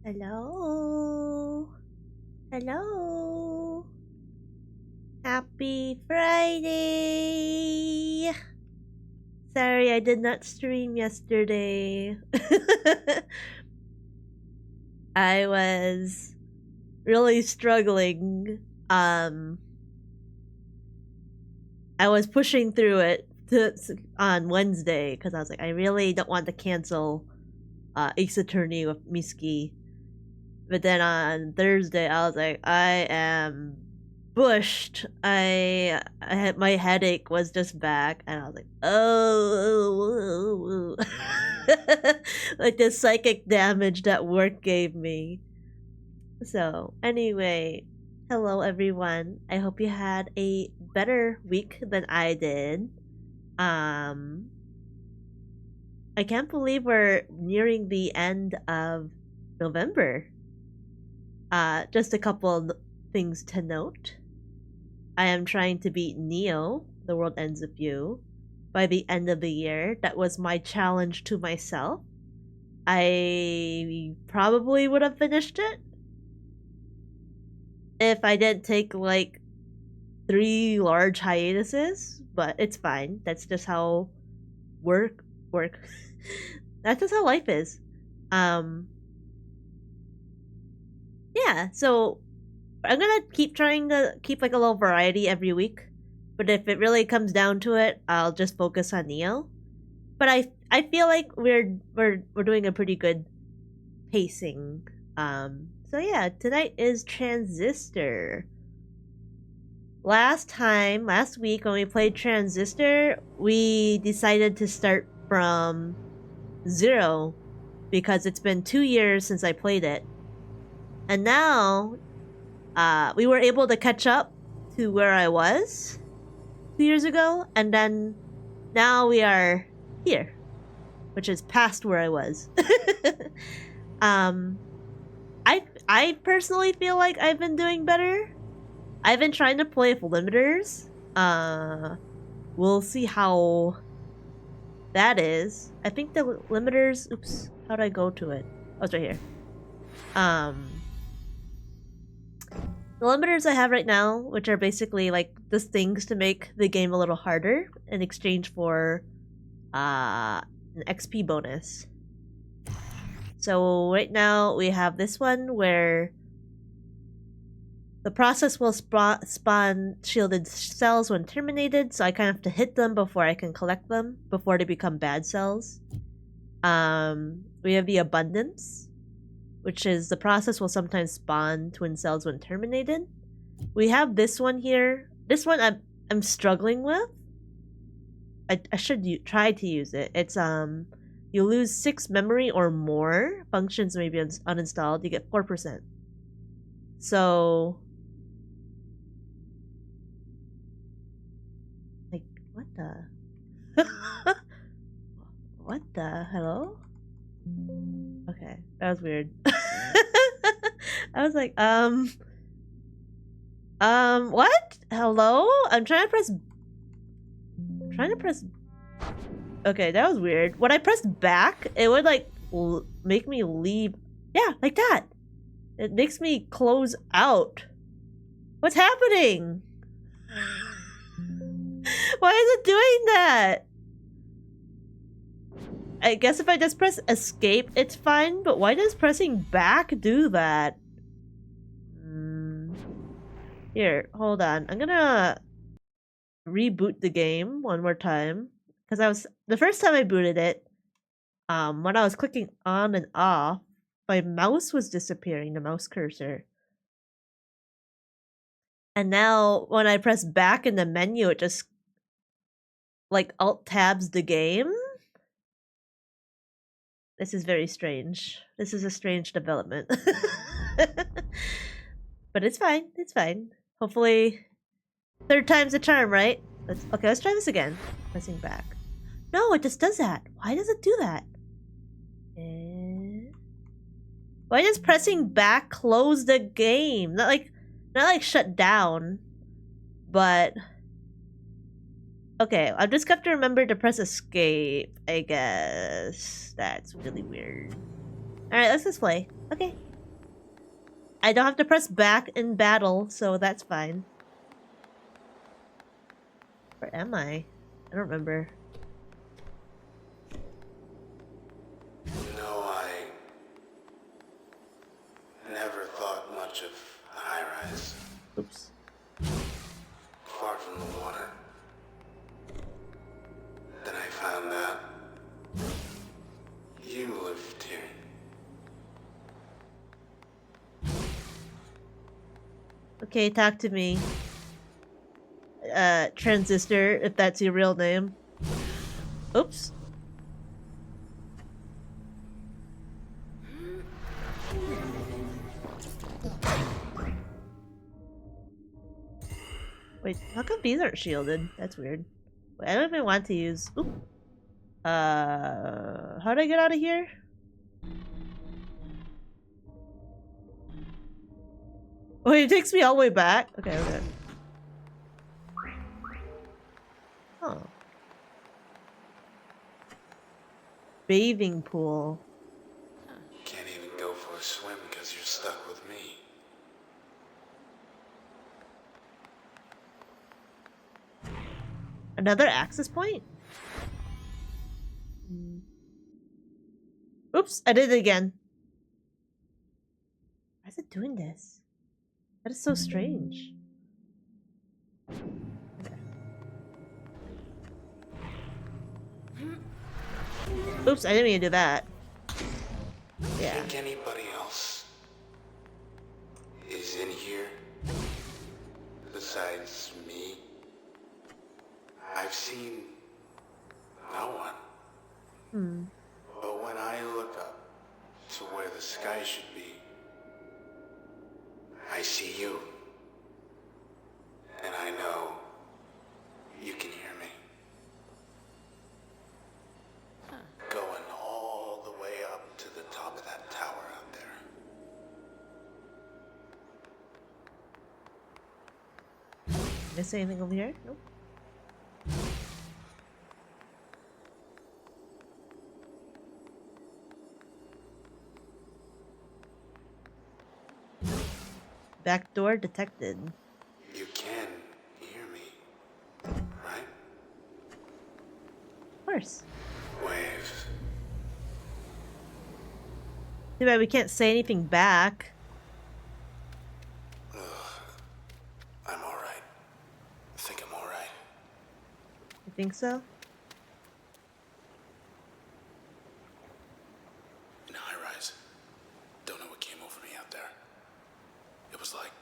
Hello. Hello. Happy Friday. Sorry, I did not stream yesterday. I was really struggling. I was pushing through it on Wednesday because I was like, I really don't want to cancel Ace Attorney with Miski. But then on Thursday, I was like, I am bushed. I had my headache was just back, and I was like, oh, like the psychic damage that work gave me. So anyway, hello everyone. I hope you had a better week than I did. I can't believe we're nearing the end of November. Just a couple things to note. I am trying to beat Neo, The World Ends With You, by the end of the year. That was my challenge to myself. I probably would have finished it if I didn't take like 3 large hiatuses, but it's fine. That's just how work. That's just how life is. Yeah, so I'm gonna keep trying to keep like a little variety every week, but if it really comes down to it, I'll just focus on Neo. But I feel like we're doing a pretty good pacing. So yeah, tonight is Transistor. Last week when we played Transistor, we decided to start from 0 because it's been 2 years since I played it. And now we were able to catch up to where I was 2 years ago, and then now we are here, which is past where I was. I personally feel like I've been doing better. I've been trying to play with limiters. We'll see how that is. I think the limiters. Oops, how do I go to it? Oh, it's right here. The limiters I have right now, which are basically like just things to make the game a little harder in exchange for an XP bonus. So right now we have this one where the process will spawn shielded cells when terminated, so I kind of have to hit them before I can collect them, before they become bad cells. We have the abundance, which is the process will sometimes spawn twin cells when terminated. We have this one here. This one I'm struggling with. I should try to use it. It's you lose 6 memory or more functions may be uninstalled. You get 4%. So like what the what the hello? Okay, that was weird. I was like, what? Hello? I'm trying to press. Okay, that was weird. When I pressed back, it would like make me leave. Yeah, like that. It makes me close out. What's happening? Why is it doing that? I guess if I just press escape, it's fine, but why does pressing back do that? Here, hold on. I'm gonna reboot the game one more time. Because the first time I booted it, when I was clicking on and off, my mouse was disappearing, the mouse cursor. And now when I press back in the menu, it just like alt tabs the game. This is very strange. This is a strange development. But it's fine. It's fine. Hopefully, 3rd time's a charm, right? Let's try this again. Pressing back. No, it just does that. Why does it do that? Why does pressing back close the game? Not like shut down, but okay. I'll just have to remember to press escape, I guess. That's really weird. All right, let's just play. Okay. I don't have to press back in battle, so that's fine. Where am I? I don't remember. No, I never thought much of a high-rise. Oops. Far from the water. Then I found out you lived here. Okay, talk to me. Transistor, if that's your real name. Oops. Wait, how come these aren't shielded? That's weird. Wait, I don't even want to use... Oop. How do I get out of here? Wait, it takes me all the way back? Okay, okay. Oh. Bathing pool. Can't even go for a swim because you're stuck with me. Another access point? Oops, I did it again. Why is it doing this? That is so strange. Oops, I didn't mean to do that. Yeah. Think anybody else is in here besides me? I've seen no one. But when I look up to where the sky should be, I see you. And I know you can hear me. Going all the way up to the top of that tower out there. Miss anything over here? Nope. Back door detected. You can hear me, right? Of course. Waves. Too bad we can't say anything back. I'm alright. I think I'm alright. You think so? In high rise. Don't know what came over me out there. It was like...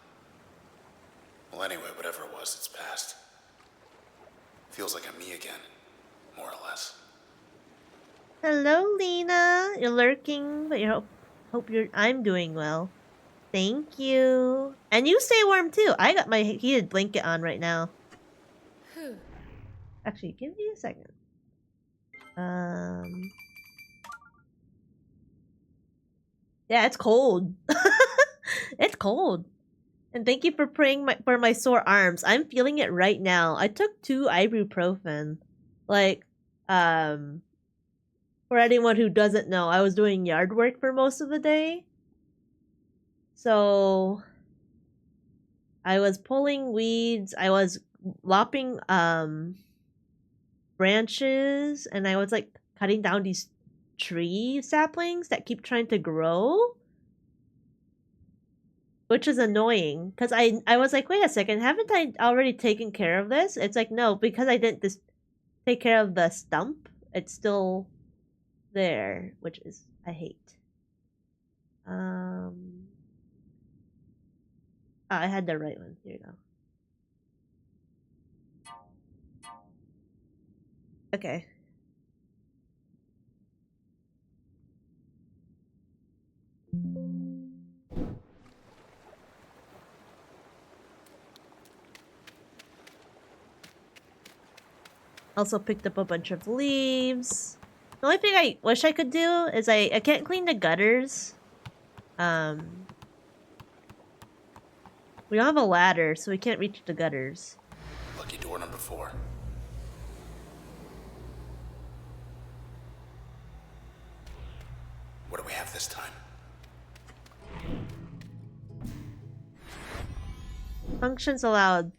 Well, anyway, whatever it was, it's past. Feels like I'm me again. More or less. Hello, Lena. You're lurking, but you hope you're. I'm doing well. Thank you. And you stay warm too. I got my heated blanket on right now. Actually, give me a second. Yeah, it's cold. It's cold. And thank you for praying for my sore arms. I'm feeling it right now. I took 2 ibuprofen. Like, for anyone who doesn't know, I was doing yard work for most of the day. So I was pulling weeds, I was lopping branches, and I was like cutting down these tree saplings that keep trying to grow. Which is annoying because I was like, wait a second, haven't I already taken care of this? It's like, no, because I didn't just take care of the stump, it's still there, which is I hate. I had the right one. Here you go. Okay. Also picked up a bunch of leaves. The only thing I wish I could do is I can't clean the gutters. We don't have a ladder, so we can't reach the gutters. Lucky door number 4. What do we have this time? Functions allowed.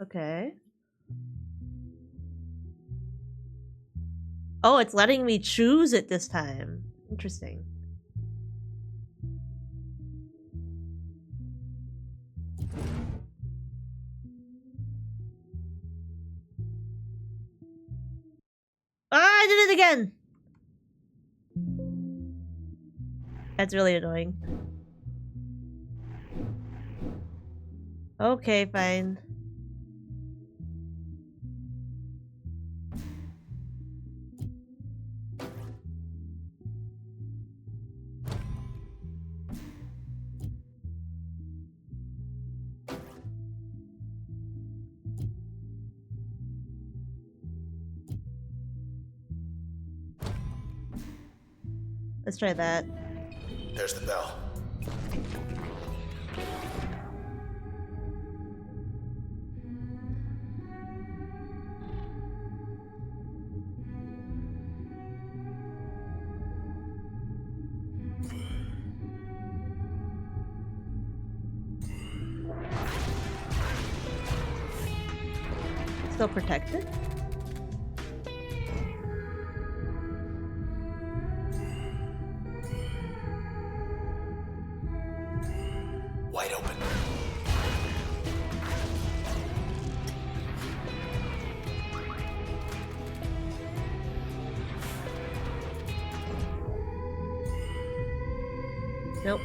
Okay. Oh, it's letting me choose it this time. Interesting. Ah, I did it again! That's really annoying. Okay, fine. Let's try that. There's the bell. Still protected? Wide open. Nope.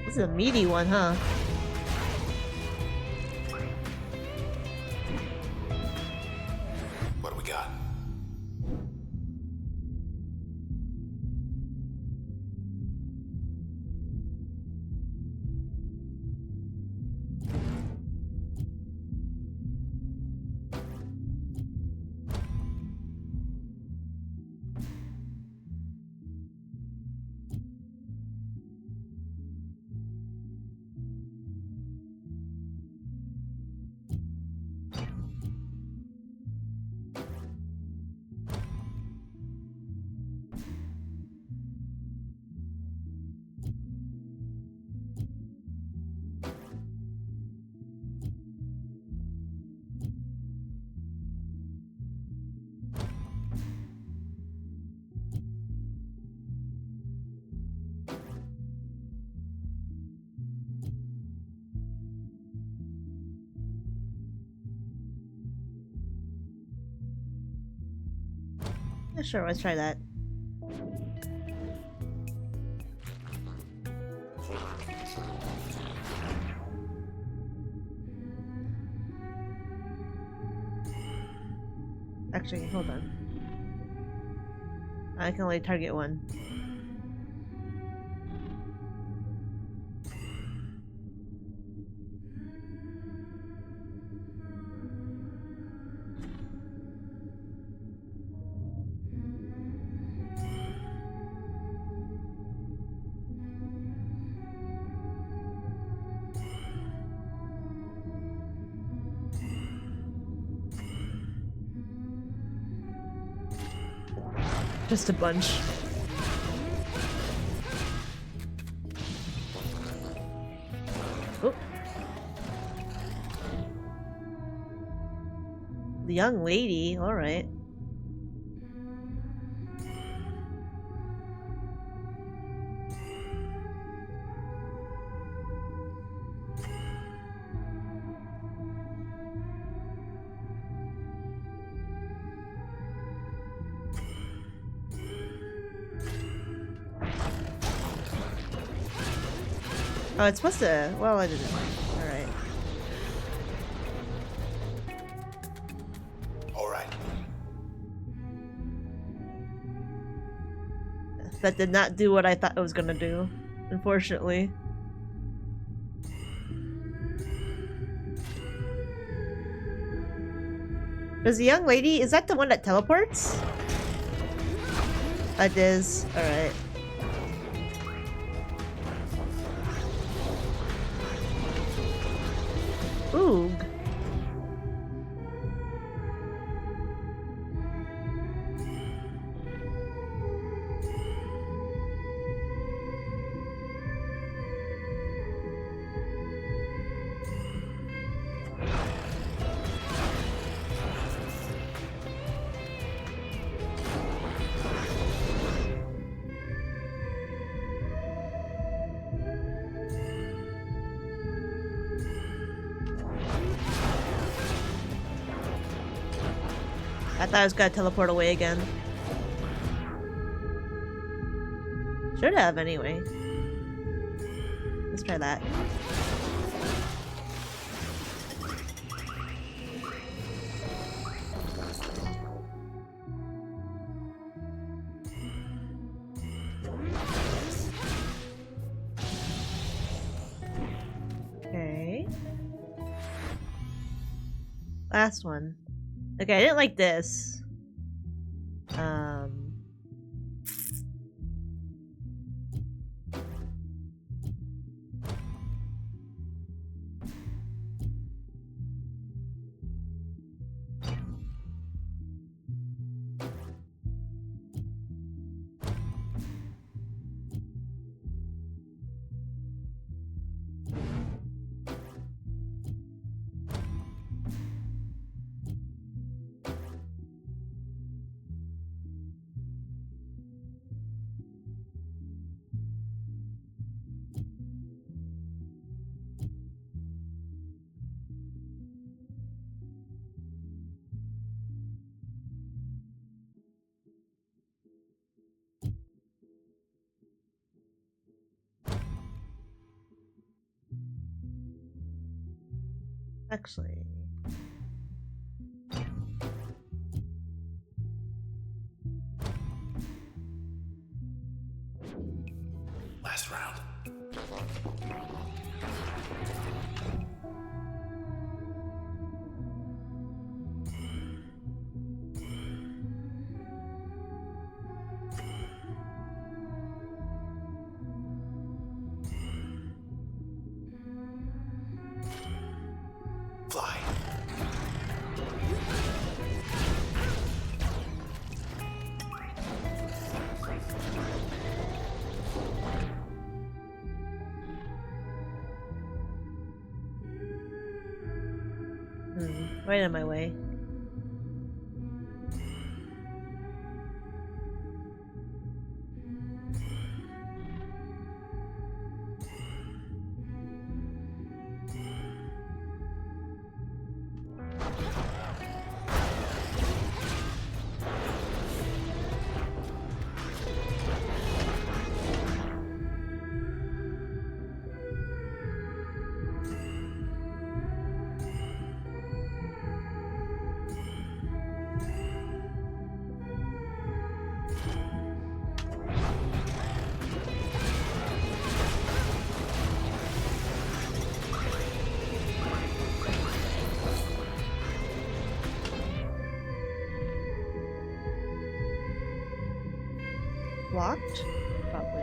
This is a meaty one, huh? What do we got? Yeah, sure, let's try that. Actually, hold on. I can only target one. Just a bunch. Oh. The young lady, alright. Oh, it's supposed to... Well, I didn't. Alright. Alright. That did not do what I thought it was gonna do, unfortunately. Does the young lady... Is that the one that teleports? It is. Alright. Oog. I thought I was gonna teleport away again. Should have, anyway. Let's try that. Okay. Last one. Okay, I didn't like this. Actually. Last round. Fly. Right in my way. Blocked? Probably.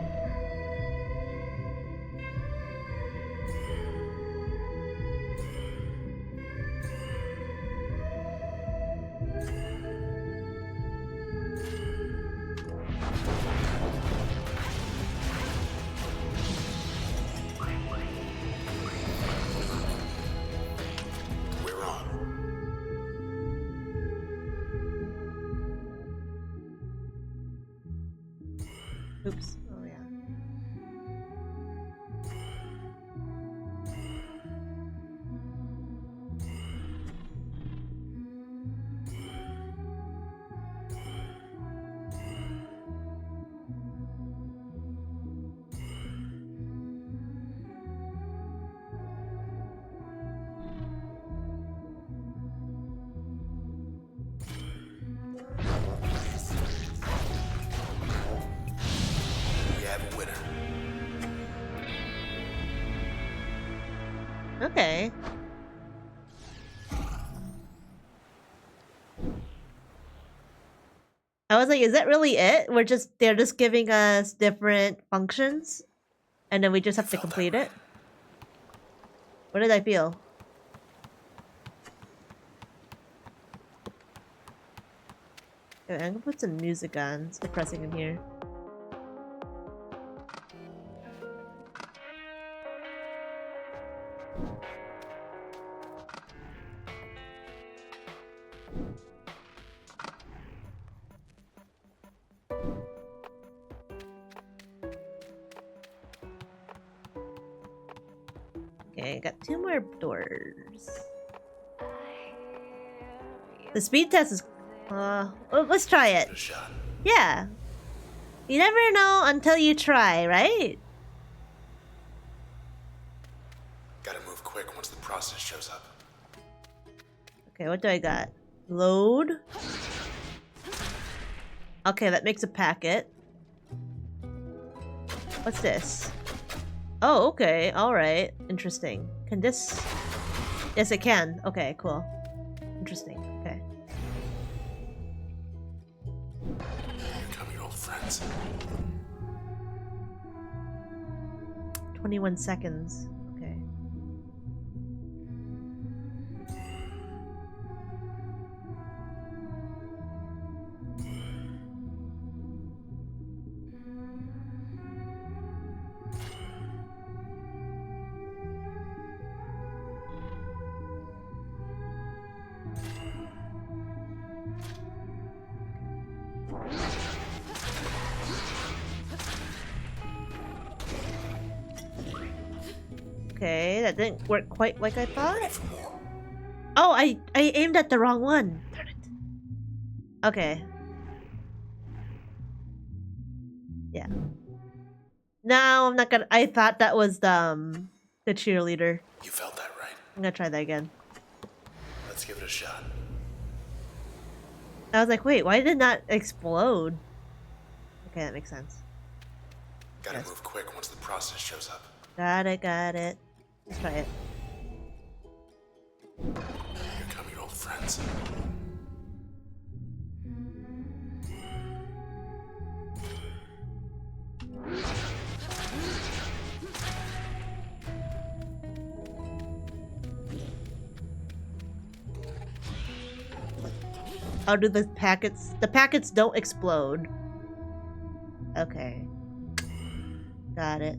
We're on. Oops. Oh, yeah. We have a winner. Okay. I was like, is that really it? They're just giving us different functions and then we just have to Felt that complete right. it? What did I feel? Okay, I'm gonna put some music on. It's depressing in here. Okay, got 2 more doors. The speed test is Let's try it. Give it a shot. Yeah. You never know until you try, right? Gotta move quick once the process shows up. Okay, what do I got? Load. Okay, that makes a packet. What's this? Oh, okay. Alright. Interesting. Can this... Yes, it can. Okay, cool. Interesting. Okay. Here come your old friends. 21 seconds. Okay. Okay, that didn't work quite like I thought. Ready for more. Oh, I aimed at the wrong one. Darn it. Okay. Yeah. No, I'm not gonna... I thought that was the cheerleader. You felt that, right? I'm gonna try that again. Let's give it a shot. I was like, wait, why did it not explode? Okay, that makes sense. Gotta Yes. move quick once the process shows up. Got it, got it. Let's try it. Here come your old friends. Oh, do the packets... The packets don't explode. Okay. Got it.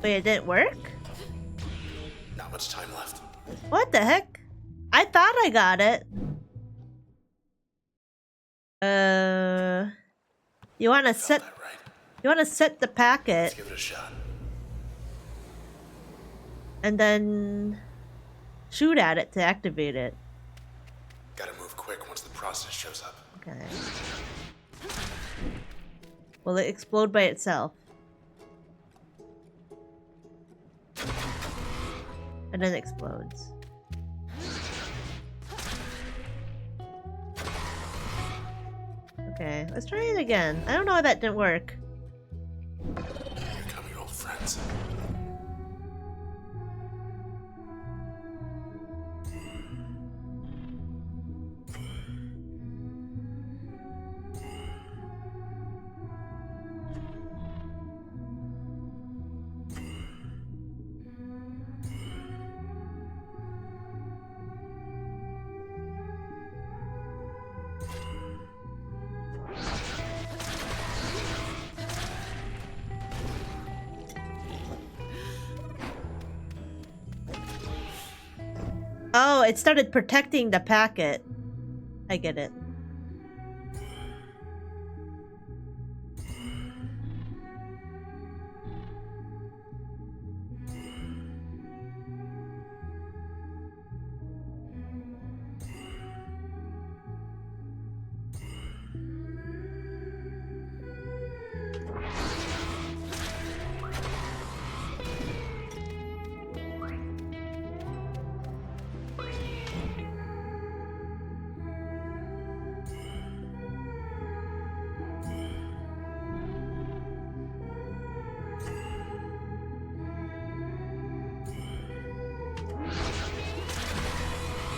Wait, it didn't work? Not much time left. What the heck? I thought I got it. You wanna Felt set... that, right? You wanna set the Let's packet, give it a shot. and then... shoot at it to activate it. Gotta move quick once the process shows up. Okay. Will it explode by itself? And then it explodes. Okay, let's try it again. I don't know why that didn't work. Here come your old friends. Oh, it started protecting the packet. I get it.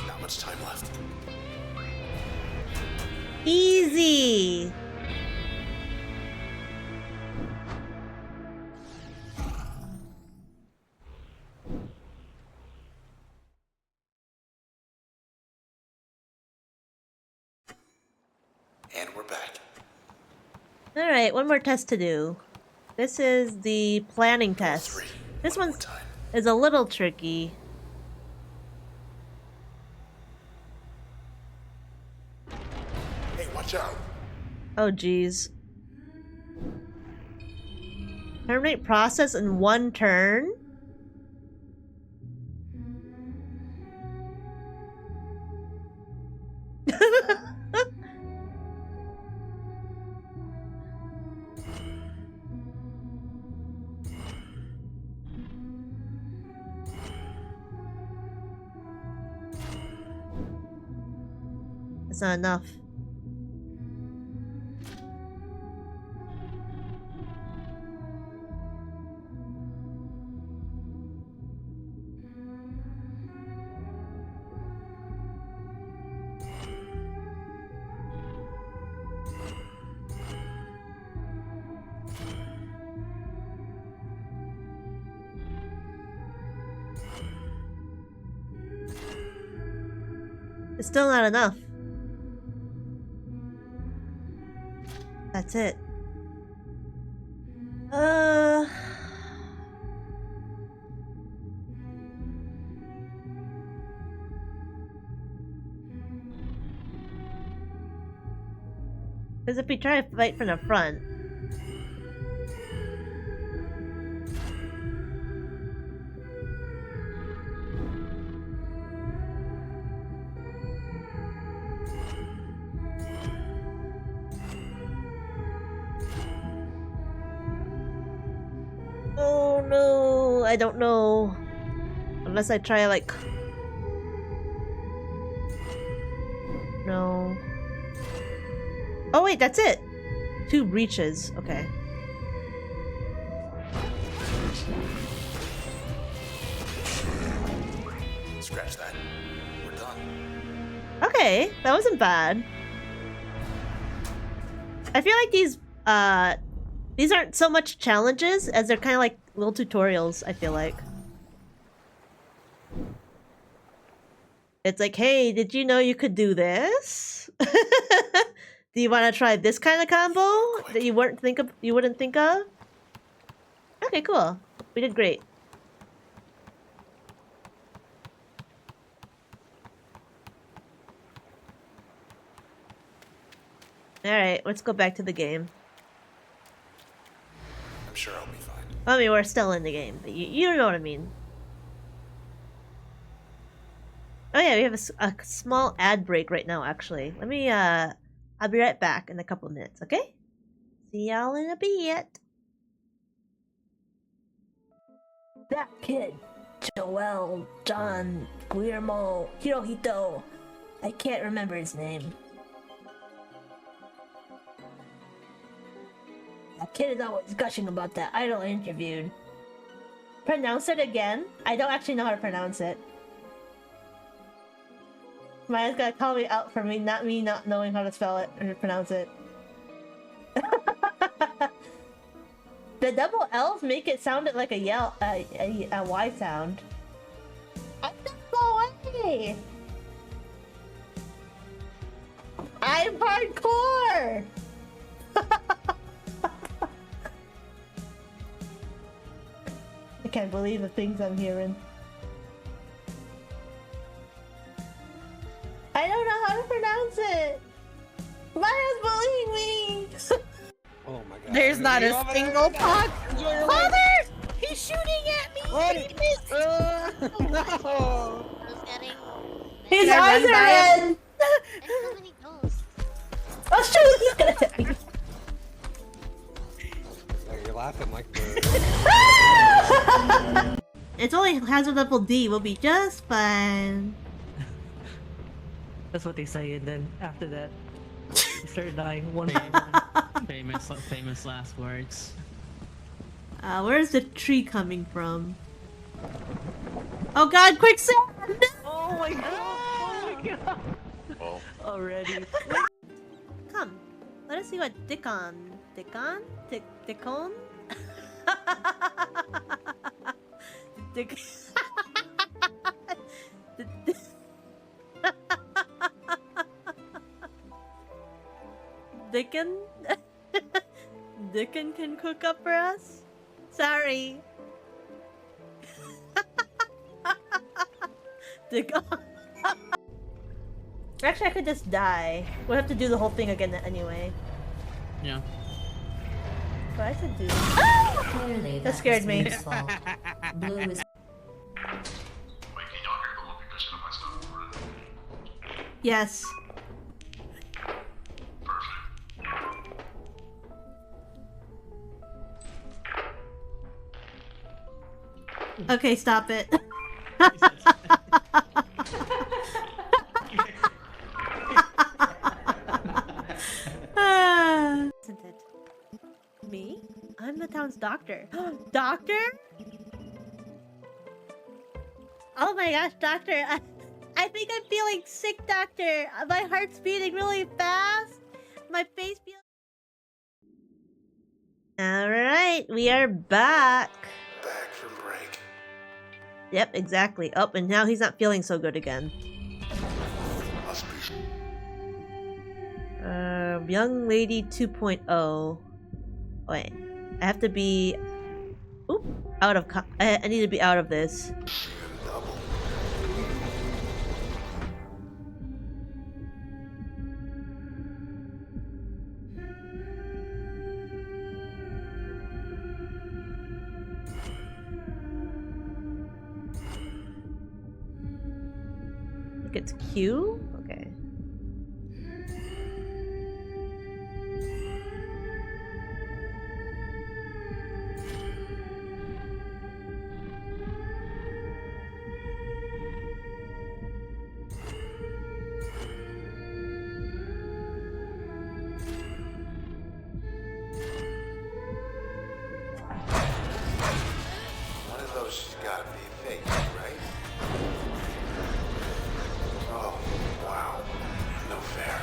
Not much time left. Easy! And we're back. Alright, one more test to do. This is the planning test. Three. This One one's... more time. is a little tricky. Hey, watch out! Oh, geez. Terminate process in 1 turn? It's not enough. It's still not enough. That's it. Because if we try to fight from the front... Oh no, I don't know. Unless I try like... No. Oh wait, that's it! 2 breaches, okay. Scratch that. We're done. Okay, that wasn't bad. I feel like these aren't so much challenges as they're kind of like little tutorials, I feel like. It's like, hey, did you know you could do this? Do you want to try this kind of combo that you wouldn't think of? Okay, cool. We did great. Alright, let's go back to the game. I'm sure I'll be fine. I mean, we're still in the game, but you know what I mean. Oh yeah, we have a small ad break right now, actually. Let me, I'll be right back in a couple of minutes, okay? See y'all in a bit. That kid, Joel, John, Guillermo, Hirohito. I can't remember his name. That kid is always gushing about that idol I interviewed. Pronounce it again? I don't actually know how to pronounce it. Maya's gonna call me out for me not knowing how to spell it or pronounce it. The double L's make it sound like a Y sound. I'm not away. I'm hardcore. I can't believe the things I'm hearing. I don't know how to pronounce it. Maya's bullying me. Oh my god. There's not a single pot. Father! He's shooting at me! He missed. No! His Can I eyes run are by red. There's so many ghosts. Oh shoot, he's gonna hit me. Like, you're laughing like the... It's only hazard level D. We'll be just fine. That's what they say, and then after that, you start dying one famous last words. Where's the tree coming from? Oh god, quicksand! Oh my god! Oh my god! Well, Already. Come, let us see what Dickon. Dickon? Dickon? Dick. Dickon? Dickon can cook up for us? Sorry. to go. Actually, I could just die. We'll have to do the whole thing again anyway. Yeah. But I could do. Clearly, That scared me. Blue is Yes. Okay, stop it. Isn't it? Me? I'm the town's doctor. Doctor? Oh my gosh, doctor. I think I'm feeling sick, doctor. My heart's beating really fast. My face feels... Alright, we are back. Back from break. Yep, exactly. Oh, and now he's not feeling so good again. Must be. Young Lady 2.0. Wait, I have to be... Oop, out of... I need to be out of this. Double. I think it's Q? Okay. One of those has gotta be fake, right? Oh, wow. No fair.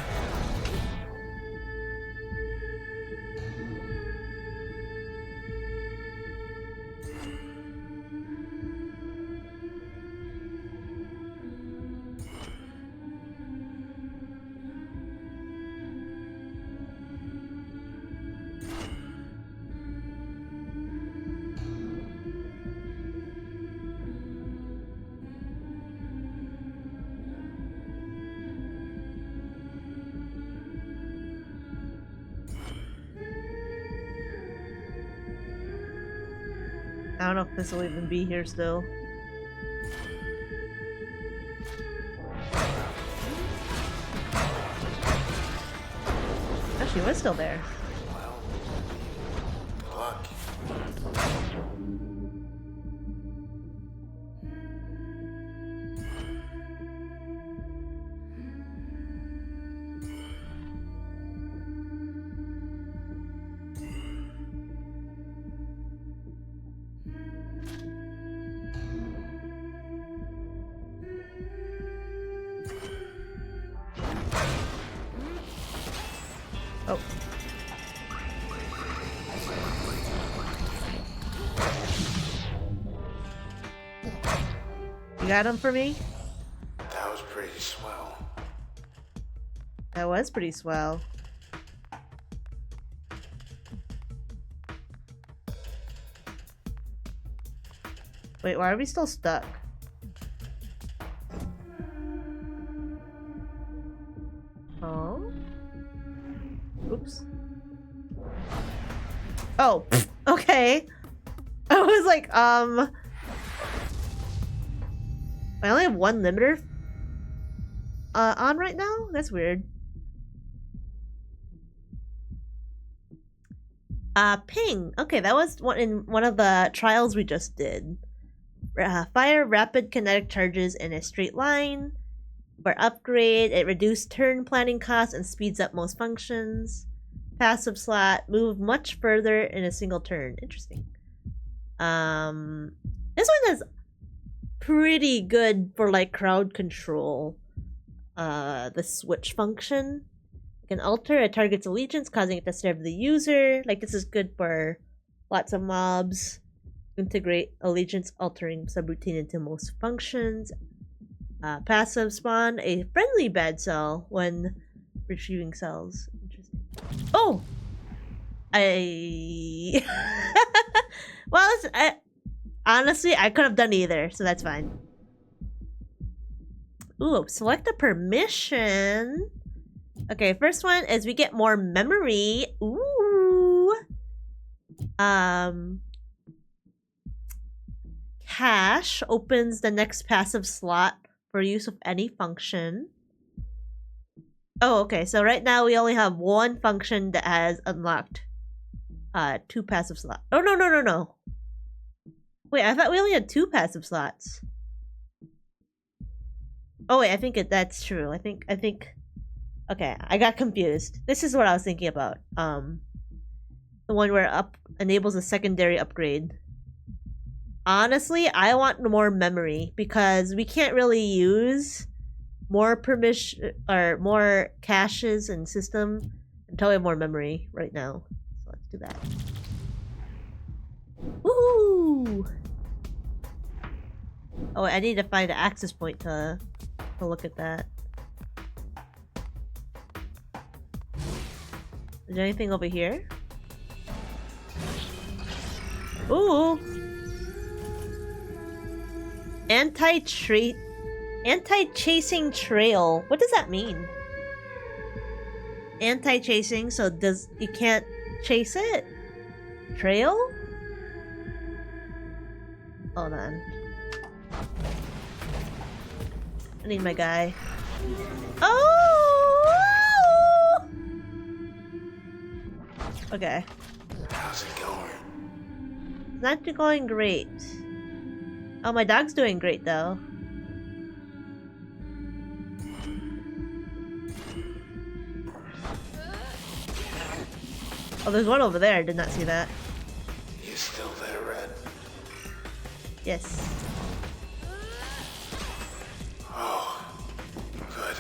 I don't know if this will even be here still. Oh, she was still there. Well, good luck. Oh. You got him for me? That was pretty swell. That was pretty swell. Wait, why are we still stuck? Oh? Oops. Oh, okay. I was like, I only have one limiter on right now? That's weird. Ping. Okay, that was one of the trials we just did. Fire rapid kinetic charges in a straight line. For upgrade, it reduced turn planning costs and speeds up most functions. Passive slot, move much further in a single turn. Interesting. This one is pretty good for like crowd control. The switch function. You can alter a target's allegiance, causing it to serve the user. Like this is good for lots of mobs. Integrate allegiance altering subroutine into most functions. Passive spawn a friendly bad cell when retrieving cells. Interesting. Oh! Well, honestly, I could have done either, so that's fine. Ooh, select a permission. Okay, first one is we get more memory. Ooh. Cache opens the next passive slot for use of any function. Oh, okay. So right now we only have one function that has unlocked 2 passive slots. Oh, no. Wait, I thought we only had 2 passive slots. Oh wait, I think that's true. I think okay, I got confused. This is what I was thinking about. The one where enables a secondary upgrade. Honestly, I want more memory because we can't really use more permission or more caches and system until we have more memory right now. So let's do that. Woohoo! Oh, I need to find an access point to look at that. Is there anything over here? Ooh! Anti-chasing trail. What does that mean? Anti-chasing, so you can't chase it? Trail? Hold on. I need my guy. Oh! Okay. How's it going? Not going great. Oh, my dog's doing great though. Oh, there's one over there. I did not see that. You still there, Red? Yes. Oh, good.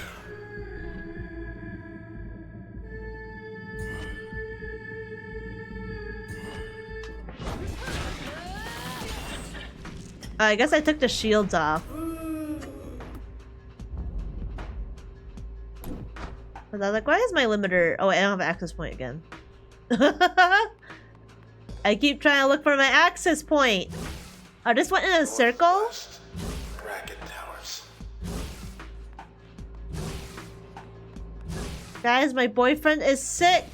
I guess I took the shields off. But I was like, why is my limiter... Oh, wait, I don't have an access point again. I keep trying to look for my access point. I just went in a circle. Northwest, Bracket Towers. Guys, my boyfriend is sick.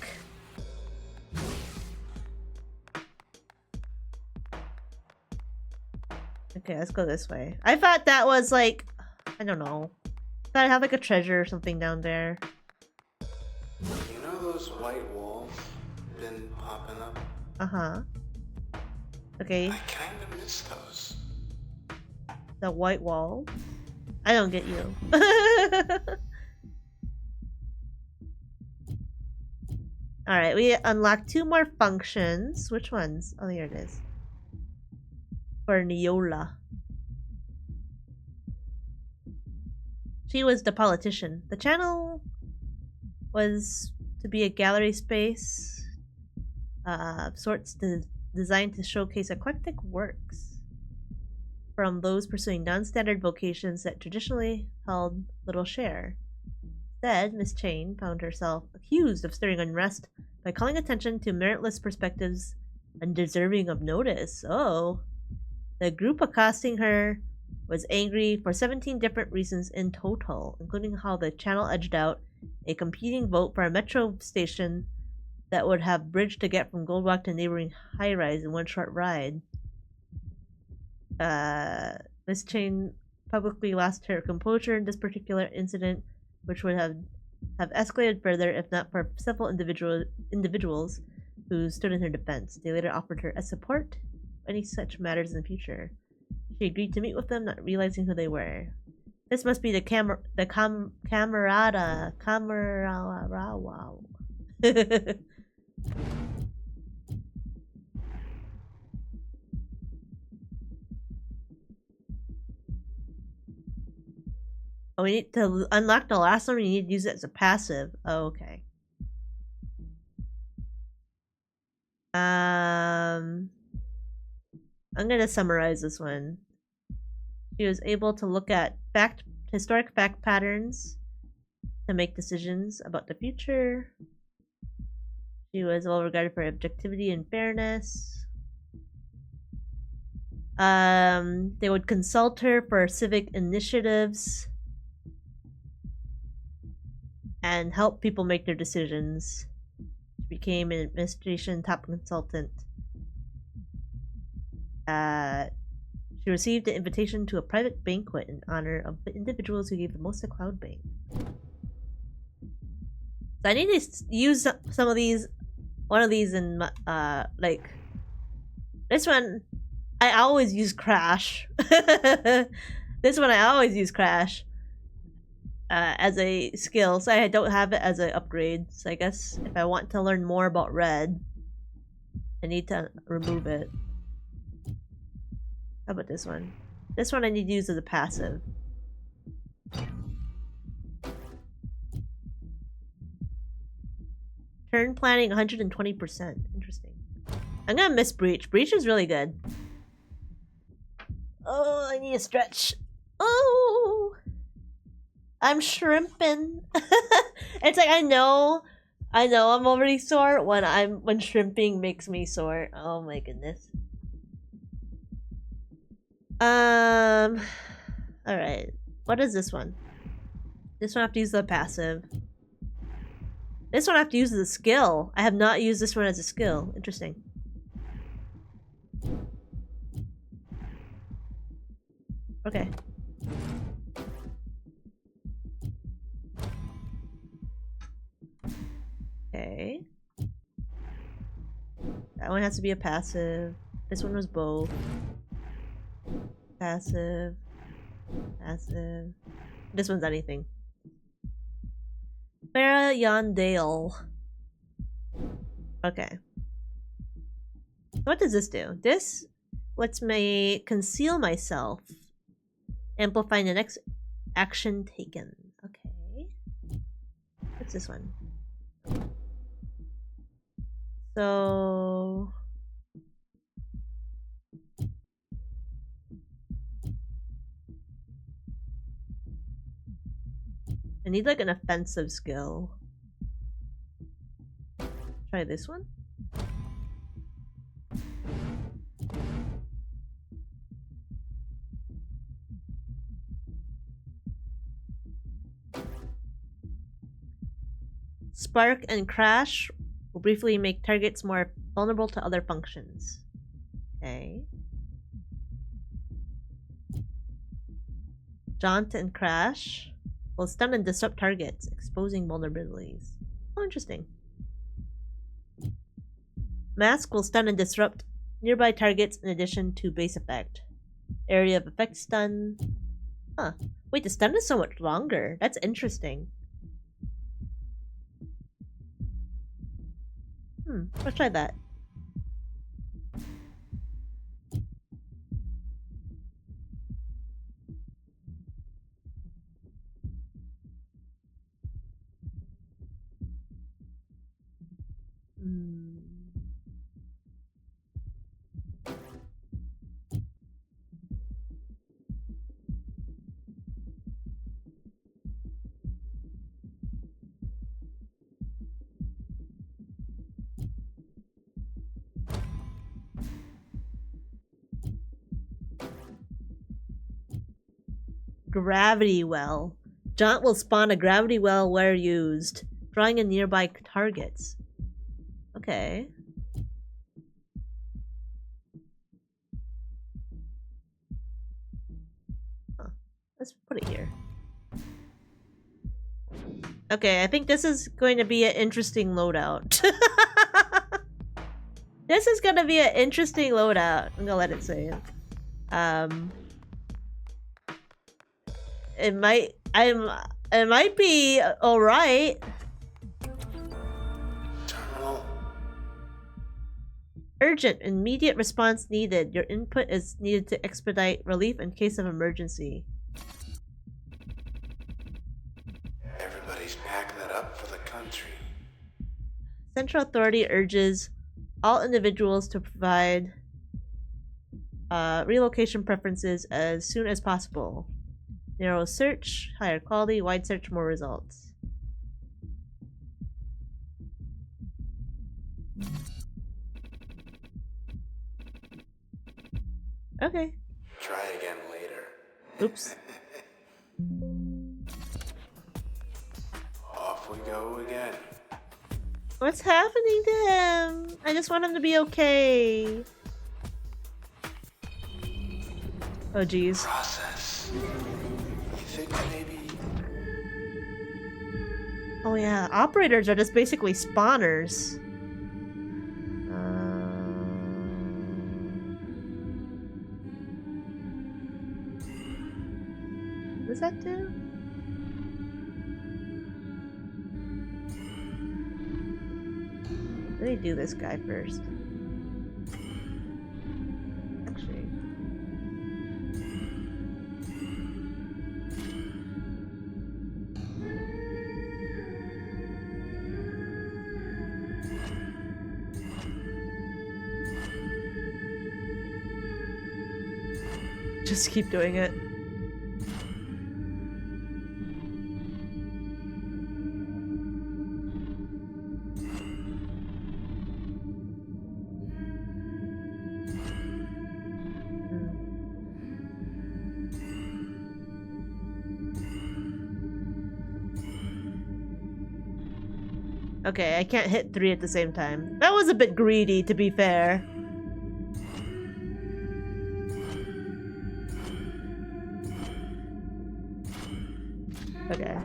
Okay, let's go this way. I thought that was like... I don't know. I thought I had like a treasure or something down there. You know those white walls been popping up? Uh-huh. Okay, I kinda miss those. the white wall. I don't get you. Alright, we unlocked 2 more functions. Which ones? Oh, here it is. For Neola. She was the politician. The channel was to be a gallery space of sorts designed to showcase eclectic works from those pursuing non-standard vocations that traditionally held little share. Instead, Miss Chain found herself accused of stirring unrest by calling attention to meritless perspectives undeserving of notice. Oh. The group accosting her was angry for 17 different reasons in total, including how the channel edged out a competing vote for a metro station that would have bridged to get from Goldwalk to neighboring high-rise in one short ride. Miss Chain publicly lost her composure in this particular incident, which would have escalated further if not for several individuals who stood in her defense. They later offered her as support for any such matters in the future. She agreed to meet with them, not realizing who they were. This must be the camarada. Wow. Oh, we need to unlock the last one. We need to use it as a passive. Oh, okay. I'm gonna summarize this one. She was able to look at historic fact patterns to make decisions about the future. She was well regarded for objectivity and fairness. They would consult her for civic initiatives. and help people make their decisions. She became an administration top consultant. She received an invitation to a private banquet in honor of the individuals who gave the most to Cloud Bank. So I need to use some of these, one of these in like this one. I always use Crash. This one I always use Crash as a skill, so I don't have it as an upgrade. So I guess if I want to learn more about Red, I need to remove it. How about this one? This one I need to use as a passive. Turn planning 120%. Interesting. I'm gonna miss Breach. Breach is really good. Oh, I need a stretch. Oh, I'm shrimping. It's like I know I'm already sore when shrimping makes me sore. Oh my goodness. All right. What is this one? This one I have to use the passive. This one I have to use as a skill. I have not used this one as a skill. Interesting. Okay. Okay. That one has to be a passive. This one was both. Passive. Passive. This one's anything. Farah Yondale. Okay. What does this do? This lets me conceal myself. Amplifying the next action taken. Okay. What's this one? So... I need like an offensive skill. Try this one. Spark and Crash will briefly make targets more vulnerable to other functions. Okay. Jaunt and Crash will stun and disrupt targets, exposing vulnerabilities. Oh, interesting. Mask will stun and disrupt nearby targets in addition to base effect. Area of effect stun. Huh. Wait, the stun is so much longer. That's interesting. Let's try that. Gravity well. Jaunt will spawn a gravity well where used, drawing in nearby targets. Okay. Huh. Let's put it here. Okay, I think this is going to be an interesting loadout. This is gonna be an interesting loadout. I'm gonna let it say it. It might be alright. Terminal. Urgent, immediate response needed. Your input is needed to expedite relief in case of emergency. Everybody's packing it up for the country. Central Authority urges all individuals to provide relocation preferences as soon as possible. Narrow search, higher quality, wide search, more results. Okay. Try again later. Oops. Off we go again. What's happening to him? I just want him to be okay. Oh jeez. Process. You think maybe... Oh yeah, operators are just basically spawners. What does that do? Let me do this guy first. Actually. Just keep doing it. Okay, I can't hit 3 at the same time. That was a bit greedy, to be fair. Okay.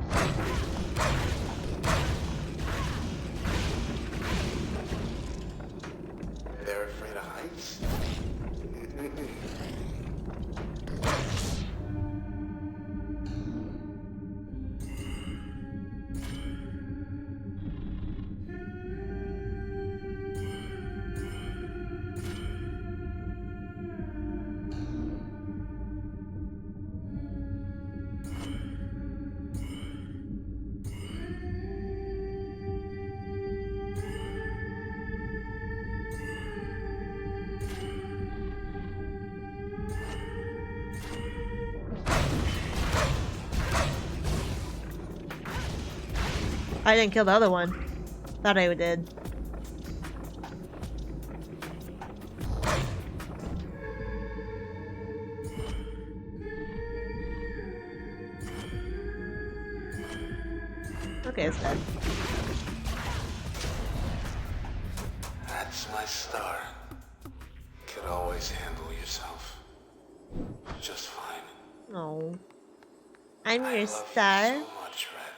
They're afraid of heights? I didn't kill the other one. Thought I did. Okay, it's dead. That's my star. Could always handle yourself. Just fine. No. I'm I your love star. you so much, Red.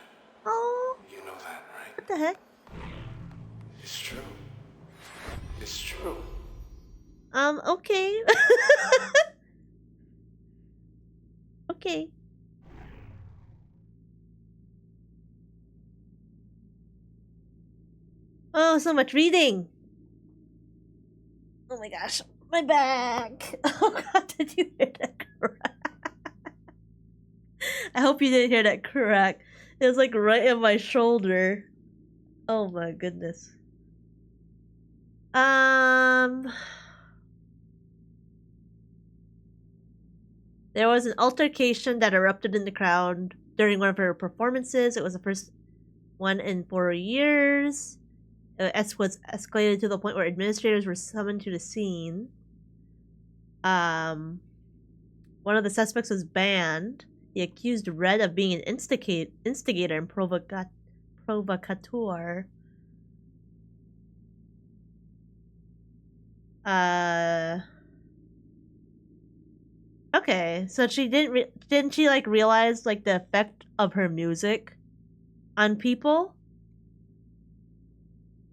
Oh, You know that, right? what the heck? It's true. It's true. Okay. Okay. Oh, so much reading. Oh my gosh, my back. Oh god, did you hear that crack? I hope you didn't hear that crack. It was like right in my shoulder. Oh my goodness. There was an altercation that erupted in the crowd during one of her performances. It was the first one in 4 years. S was escalated to the point where administrators were summoned to the scene. One of the suspects was banned. He accused Red of being an instigator and provocateur. Okay, so she didn't she like realize like the effect of her music on people?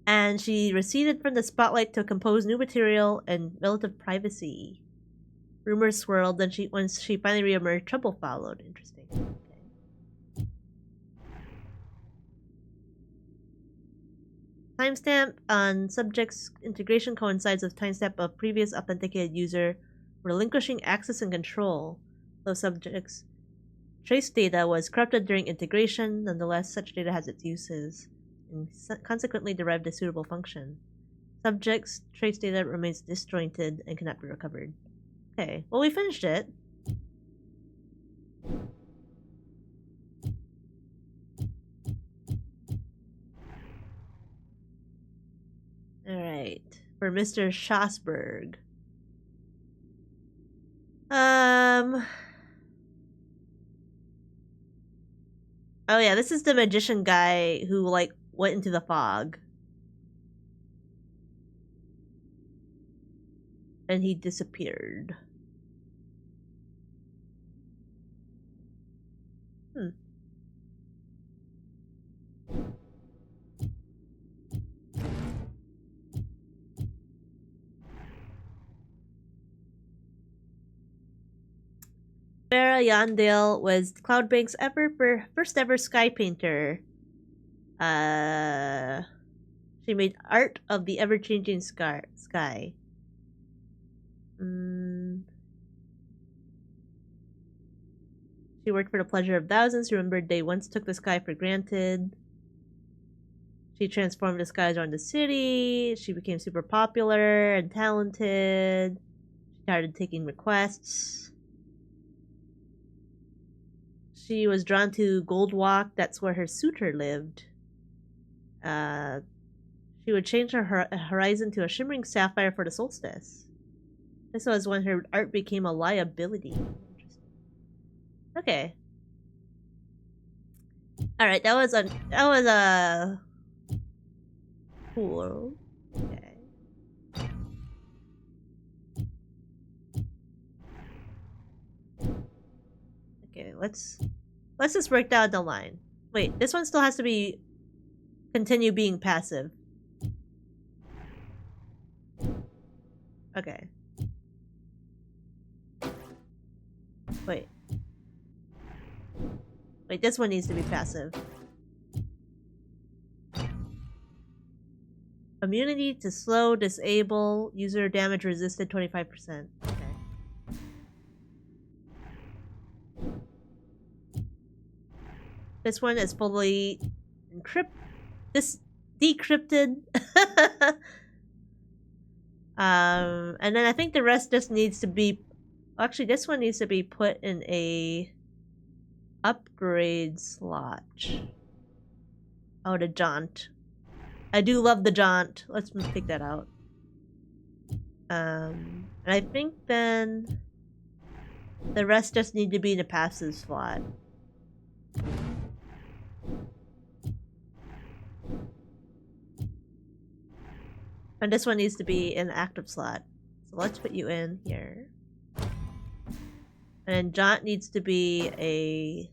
And she receded from the spotlight to compose new material and relative privacy. Rumors swirled, then once she finally reemerged, trouble followed. Interesting. Okay. Timestamp on subject's integration coincides with timestamp of previous authenticated user relinquishing access and control. Though subject's trace data was corrupted during integration, nonetheless, such data has its uses and consequently derived a suitable function. Subject's trace data remains disjointed and cannot be recovered. Okay, well we finished it. Alright, for Mr. Schosberg. Oh yeah, this is the magician guy who like went into the fog. And he disappeared. Farah Yandale was Cloudbank's first ever sky painter. She made art of the ever-changing sky. She worked for the pleasure of thousands who remembered they once took the sky for granted. She transformed the skies around the city. She became super popular and talented. She started taking requests. She was drawn to Goldwalk. That's where her suitor lived. She would change her horizon to a shimmering sapphire for the solstice. This was when her art became a liability. Interesting. Okay. All right, that was cool. Okay. Okay, let's just break down the line. Wait, this one still has to continue being passive. Okay. Wait, this one needs to be passive. Immunity to slow, disable, user damage resisted 25%. Okay. This one is fully decrypted. And then I think the rest just needs to be... Actually, this one needs to be put in a upgrade slot. Oh, the jaunt. I do love the jaunt. Let's take that out. And I think then the rest just need to be in a passive slot. And this one needs to be in the active slot. So let's put you in here. And then jaunt needs to be a...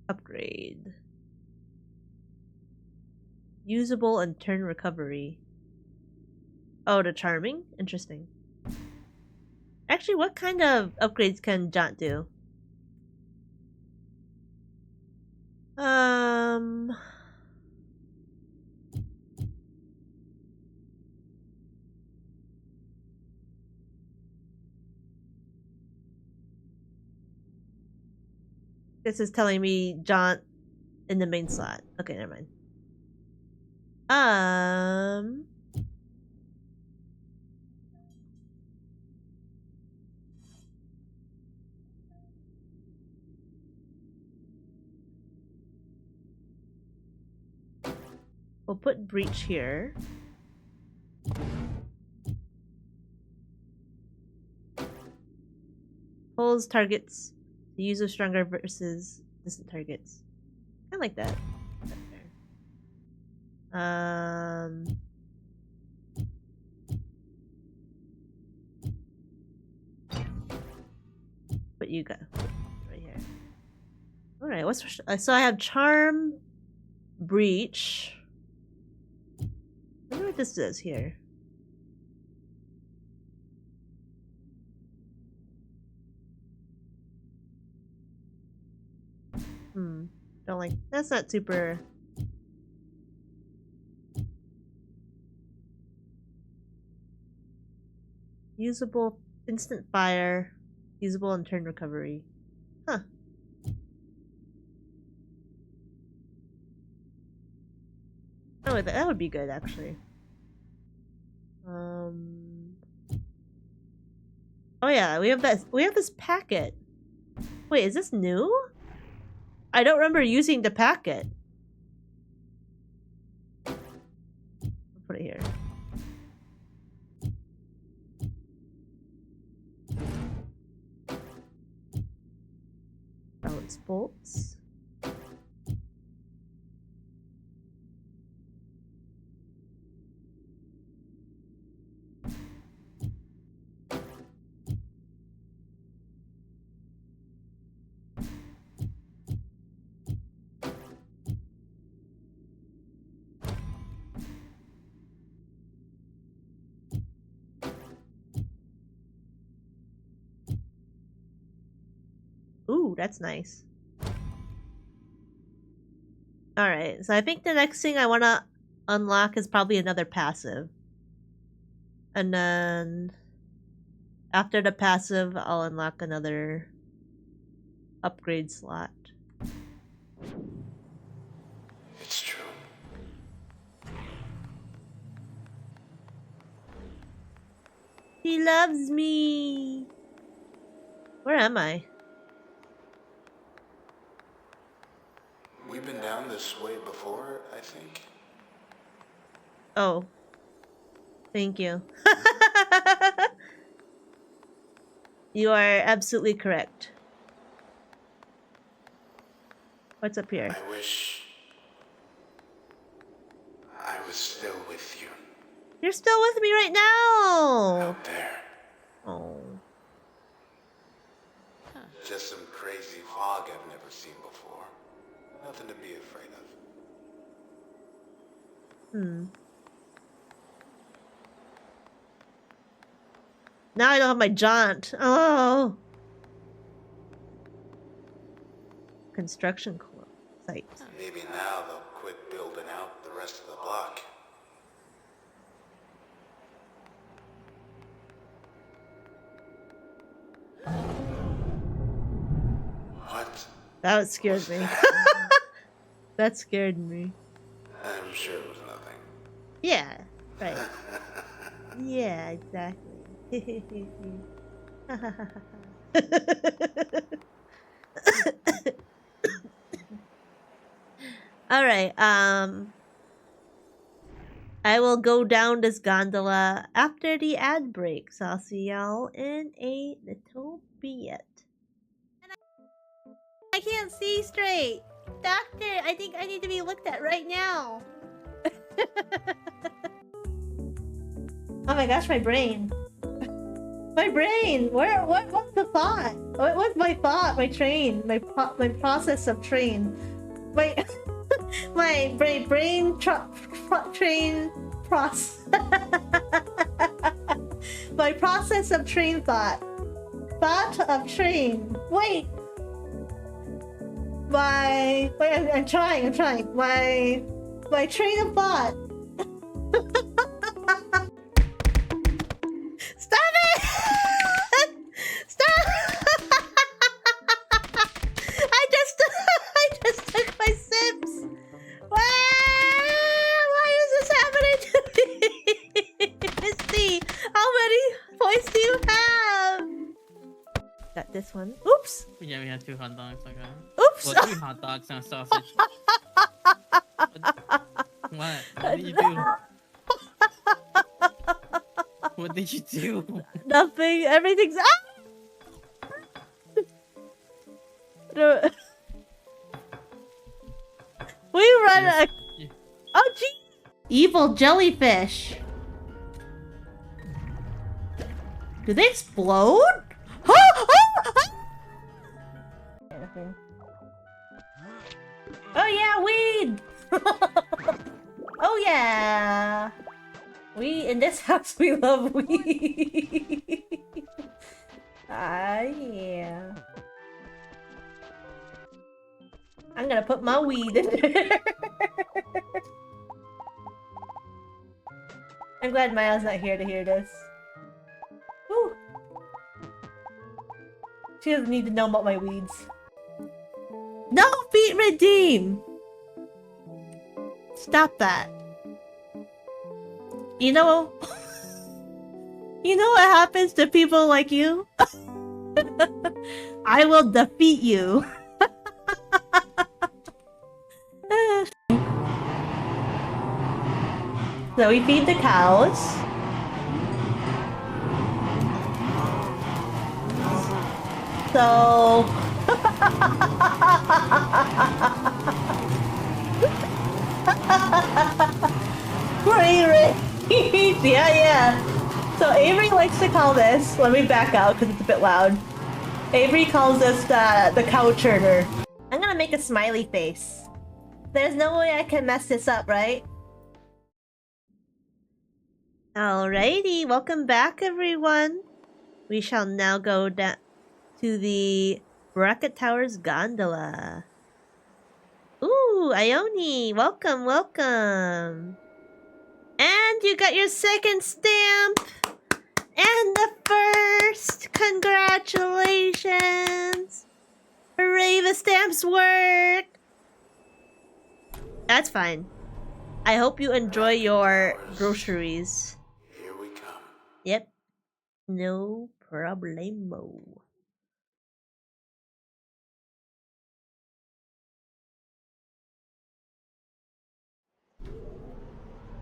upgrade. Usable and turn recovery. Oh, the charming? Interesting. Actually, what kind of upgrades can jaunt do? This is telling me jaunt in the main slot. Okay, never mind. We'll put breach here. Pulls targets the user stronger versus distant targets. Kinda like that. But you got right here. All right, what's so I have charm, breach. I wonder what this is here. Don't like. That's not super. Usable instant fire, usable and turn recovery. Huh. Oh, that would be good actually. Oh yeah, we have this packet. Wait, is this new? I don't remember using the packet. I'll put it here. Sense bolts. Ooh, that's nice. Alright, so I think the next thing I want to unlock is probably another passive. And then after the passive, I'll unlock another upgrade slot. It's true. He loves me! Where am I? We've been down this way before, I think. Oh. Thank you. You are absolutely correct. What's up here? I wish I was still with you You're still with me right now! out there. Oh. Just some crazy fog I've never seen before. Nothing to be afraid of. Hmm. Now I don't have my jaunt. Oh. Construction site. Maybe now they'll quit building out the rest of the block. What? That scared me. That scared me. I'm sure it was nothing. Yeah, right. Yeah, exactly. Alright, I will go down this gondola after the ad break, so I'll see y'all in a little bit. I can't see straight! Doctor, I think I need to be looked at right now! Oh my gosh, my brain. My brain! What's the thought? What's my thought? My train. My process of train. My... my brain train process. My process of train thought. Thought of train. Wait! I'm trying. My train of thought. Stop it! Stop! I just took my sips. Why is this happening to me? Misty, how many points do you have? Got this one. Oops. Yeah, we had 2 hot dogs. Okay. Oops. Well, 3 hot dogs and a sausage. What? What did you do? What did you do? Nothing. Everything's We run a... Oh, gee! Evil jellyfish. Do they explode? Oh yeah, weed! Oh yeah! In this house we love weed. Ah yeah. I'm gonna put my weed in there. I'm glad Maya's not here to hear this. Whew. She doesn't need to know about my weeds. No, beat redeem! Stop that. You know what happens to people like you? I will defeat you. So we feed the cows. So Poor Avery. Yeah. So Avery likes to call this. Let me back out because it's a bit loud. Avery calls this the cow churner. I'm gonna make a smiley face. There's no way I can mess this up, right? Alrighty, welcome back, everyone. We shall now go down to the Bracket Towers gondola. Ooh, Ione, welcome. And you got your second stamp! And the first! Congratulations! Hooray, the stamps work! That's fine. I hope you enjoy your groceries. Here we come. Yep. No problemo.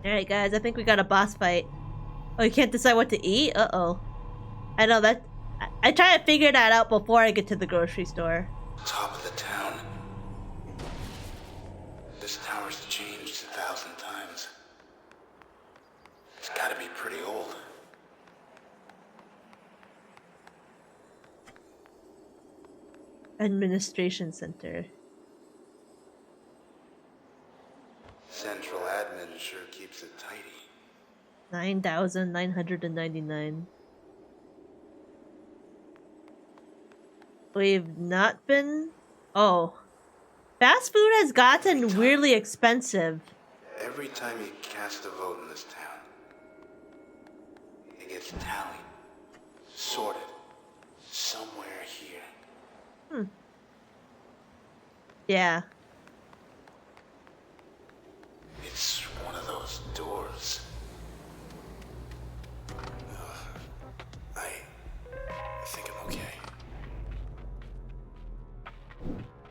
Alright guys, I think we got a boss fight. Oh, you can't decide what to eat? Uh-oh. I know that... I try to figure that out before I get to the grocery store. Top of the town. This tower's changed 1,000 times. It's gotta be pretty old. Administration Center. Central admin sure keeps it tidy. 9,999. We've not been... Oh. Fast food has gotten weirdly expensive. Every time you cast a vote in this town, it gets tallied, sorted, somewhere here. Yeah. It's one of those doors. I think I'm okay.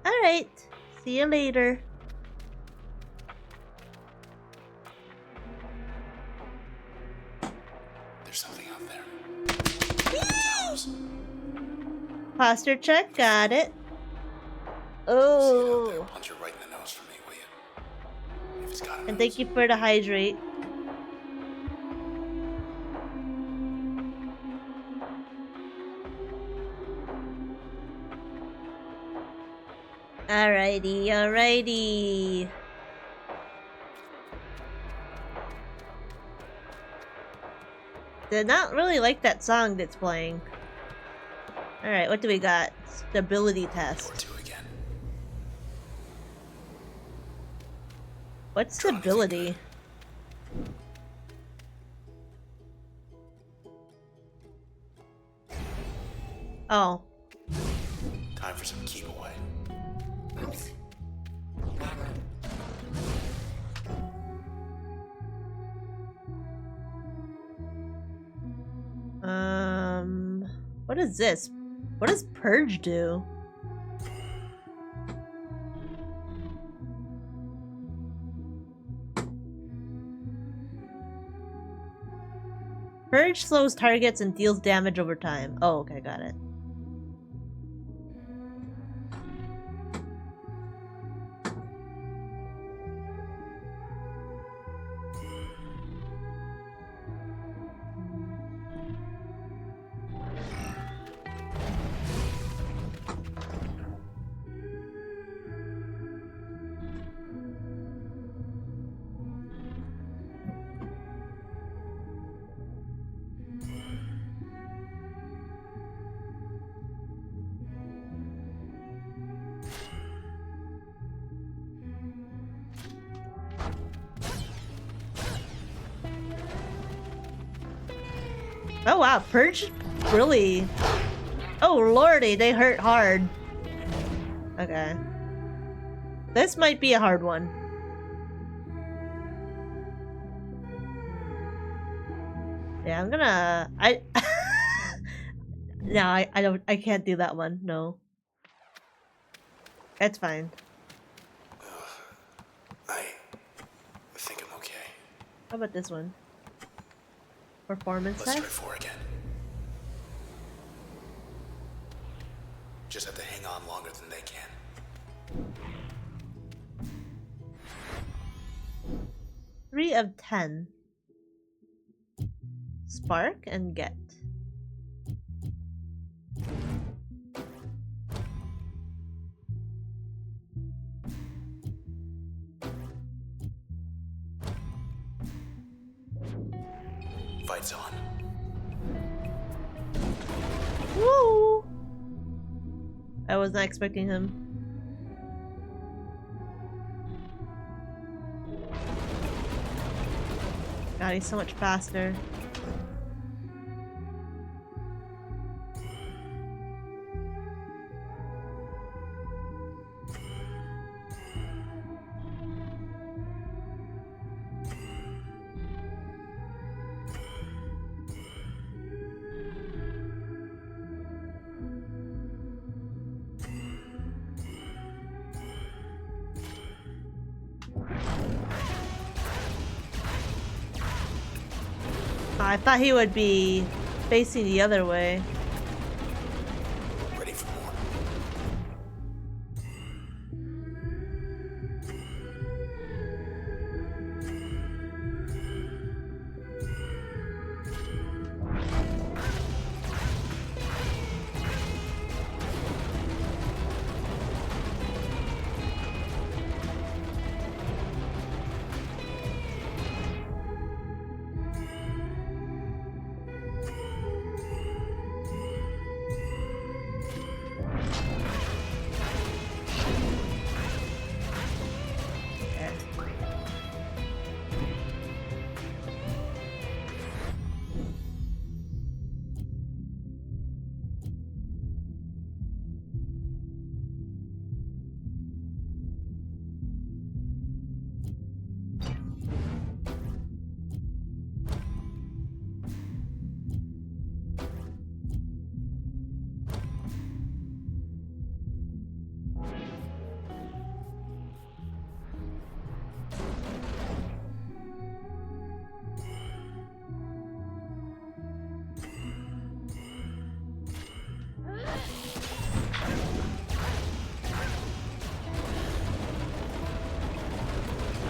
Alright. See you later. There's something out there. Towers. Posture check, got it. See it out there. Oh. Punch it right in the nose for me, will you? If it's got a And thank nose. you for the hydrate. Alrighty. Did not really like that song that's playing. Alright, what do we got? Stability Door test. 2 again. What's Draw anything stability? Oh. Time for some keep away. What is this? What does Purge do? Purge slows targets and deals damage over time. Oh, okay, got it. Oh wow, Purge really... Oh lordy, they hurt hard. Okay. This might be a hard one. Yeah, I'm gonna... No, I can't do that one, no. That's fine. I think I'm okay. How about this one? Performance Let's try test? 4 again. Just have to hang on longer than they can. Three of 10. Spark and get. Fight's on. Woo! I was not expecting him. God, he's so much faster. I thought he would be facing the other way. Ready for more.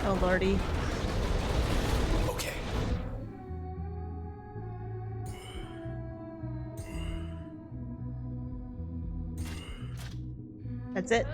Oh lordy. Okay. That's it.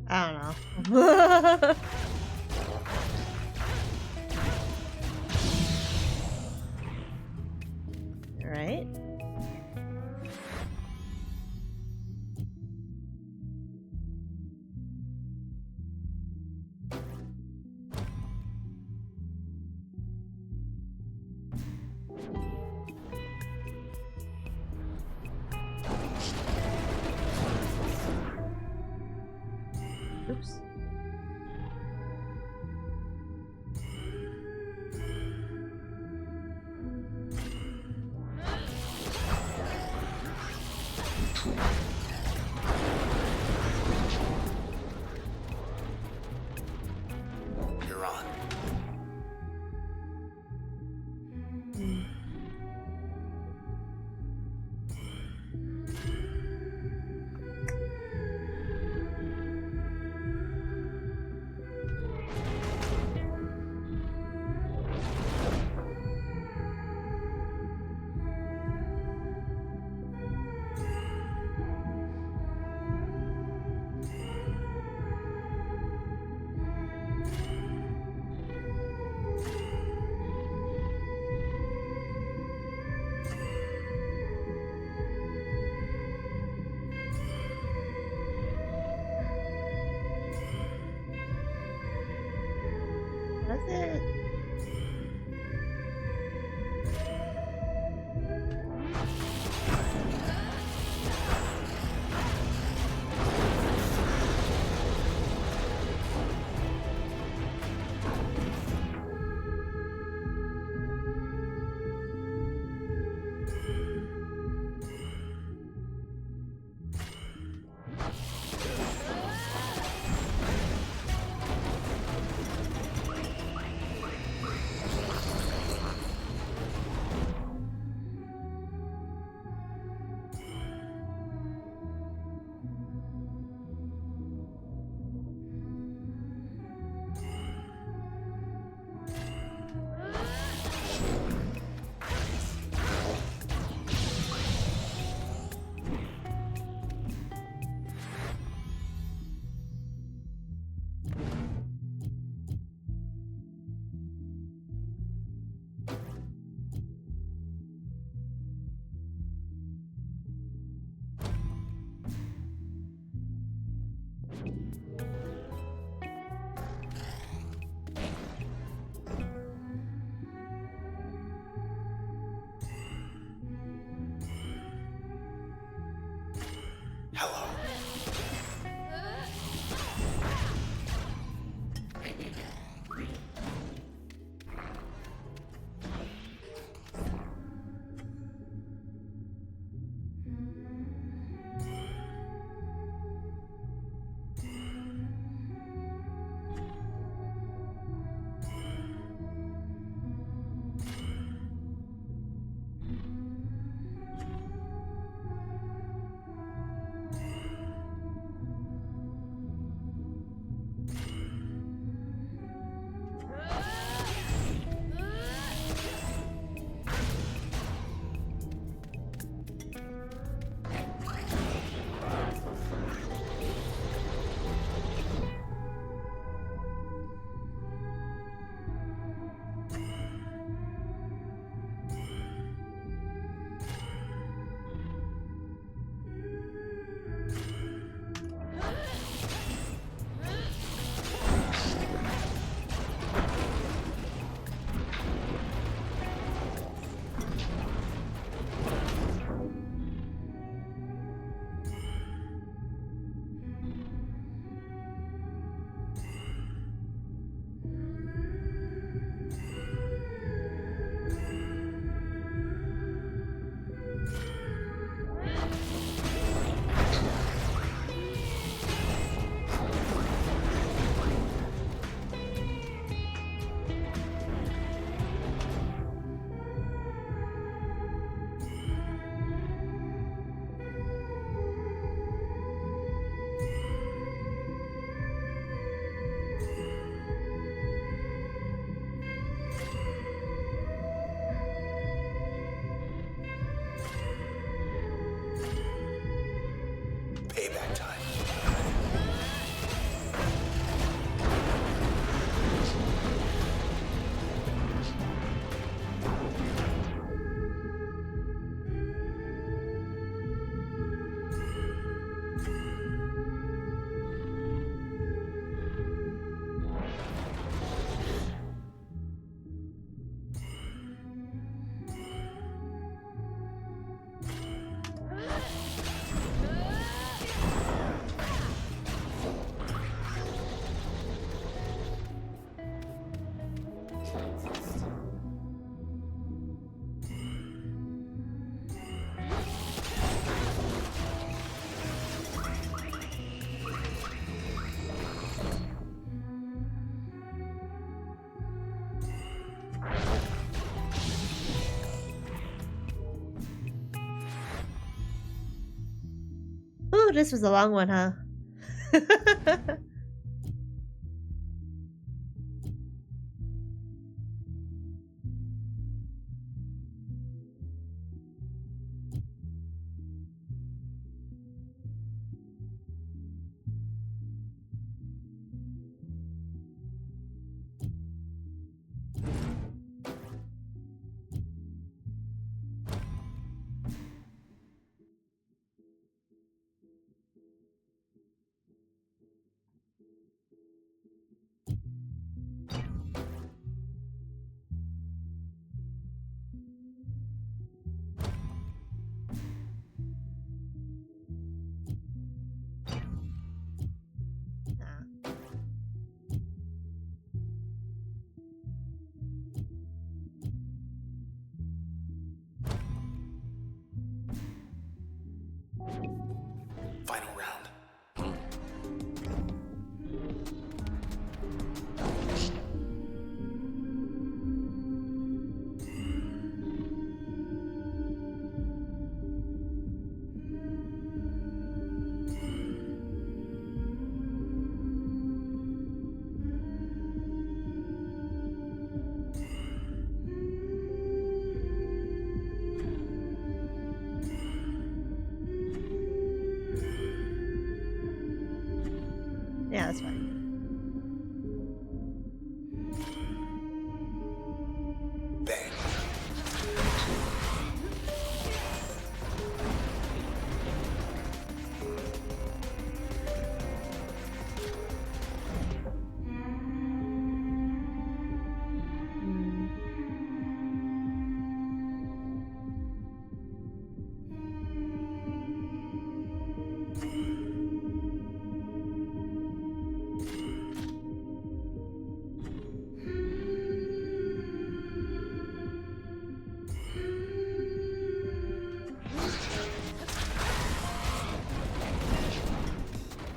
I don't know. Alright. Oops. You're on. Was it? Hello. Payback time. Ooh, this was a long one, huh? Yeah, that's fine. Bang. Hmm.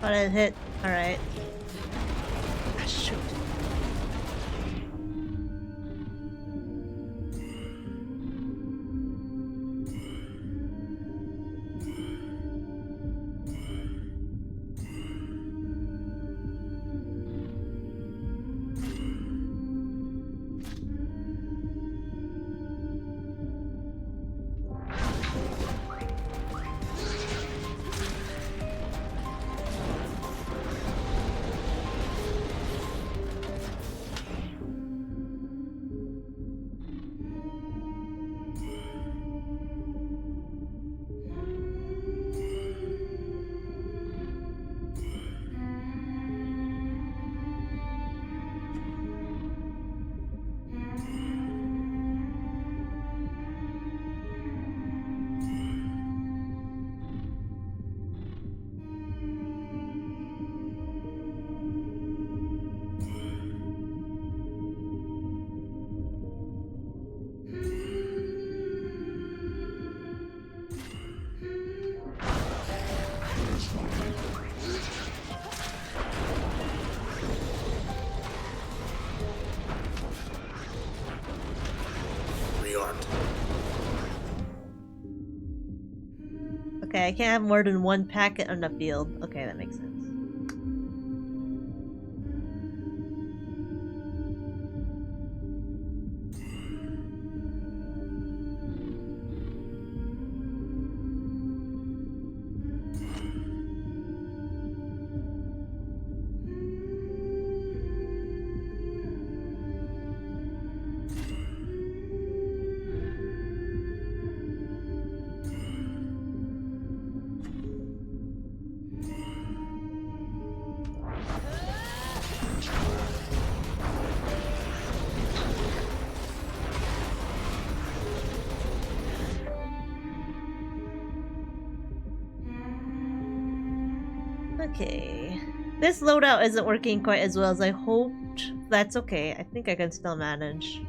Oh, that hit. Alright. Ah, shoot. Rearmed. Okay, I can't have more than one packet on the field. Okay, that makes sense. Okay. This loadout isn't working quite as well as I hoped. That's okay. I think I can still manage.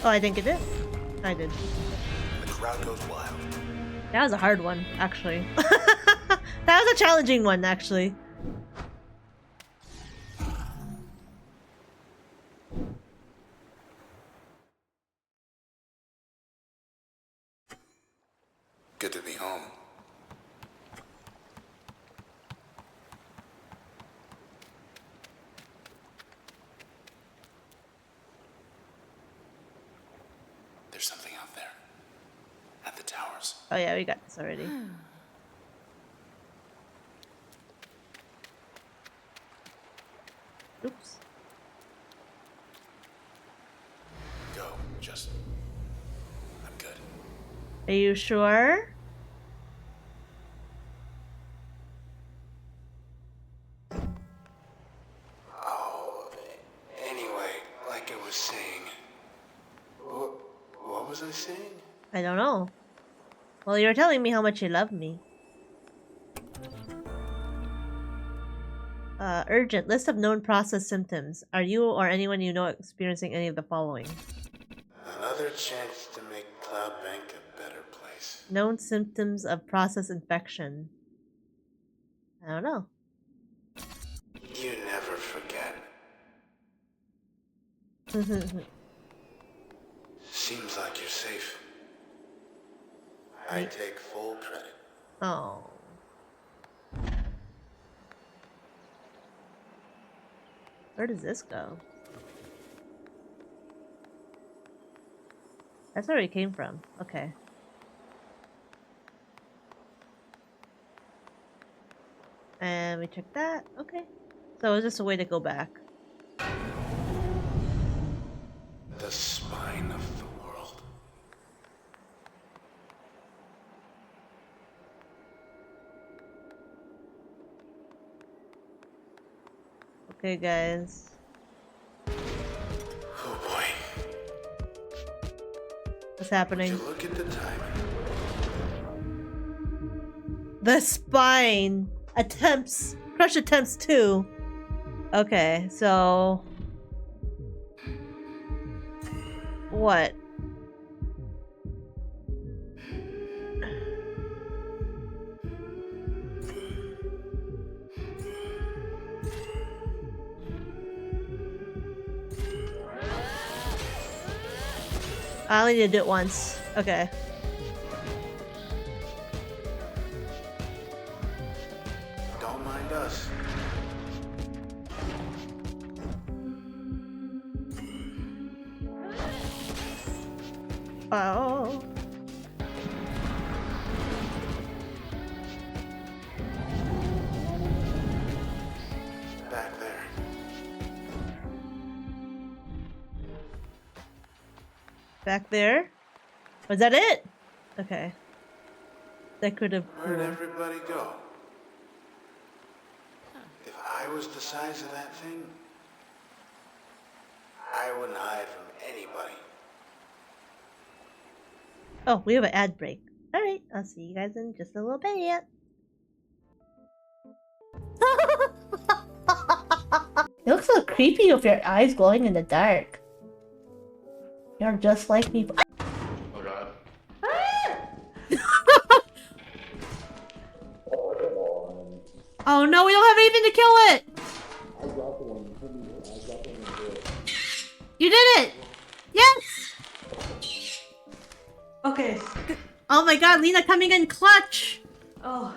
Oh, I didn't get it? I did. The crowd goes wild. That was a hard one, actually. That was a challenging one, actually. Good to be home. There's something out there. At the towers. Oh yeah, we got this already. Oops. Go. Just... I'm good. Are you sure? Oh, anyway, like I was saying... What was I saying? I don't know. Well, you were telling me how much you love me. Urgent. List of known process symptoms. Are you or anyone you know experiencing any of the following? Another chance to make Cloud Bank a better place. Known symptoms of process infection. I don't know. You never forget. Seems like you're safe. I take full credit. Oh. Where does this go? That's where we came from. Okay. And we checked that. Okay. So it's just a way to go back. The spine of the world. Okay, guys. Oh boy. What's happening? Would you look at the timing. The spine attempts. Crush attempts 2. Okay, so what? I only need to do it once. Okay. Don't mind us. Oh. Back there. Back there? Was that it? Okay. Decorative Where'd pool. everybody go? If I was the size of that thing, I wouldn't hide from anybody. Oh, we have an ad break. Alright, I'll see you guys in just a little bit. It looks so creepy with your eyes glowing in the dark. You're just like me. Oh god. Oh no, we don't have anything to kill it! You did it! Yes! Okay. Oh my god, Lena coming in clutch! Oh.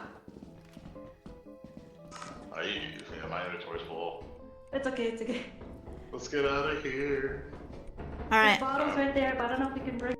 My inventory's full. It's okay, it's okay. Let's get out of here. Alright. Bottle's right there, but I don't know if we can bring.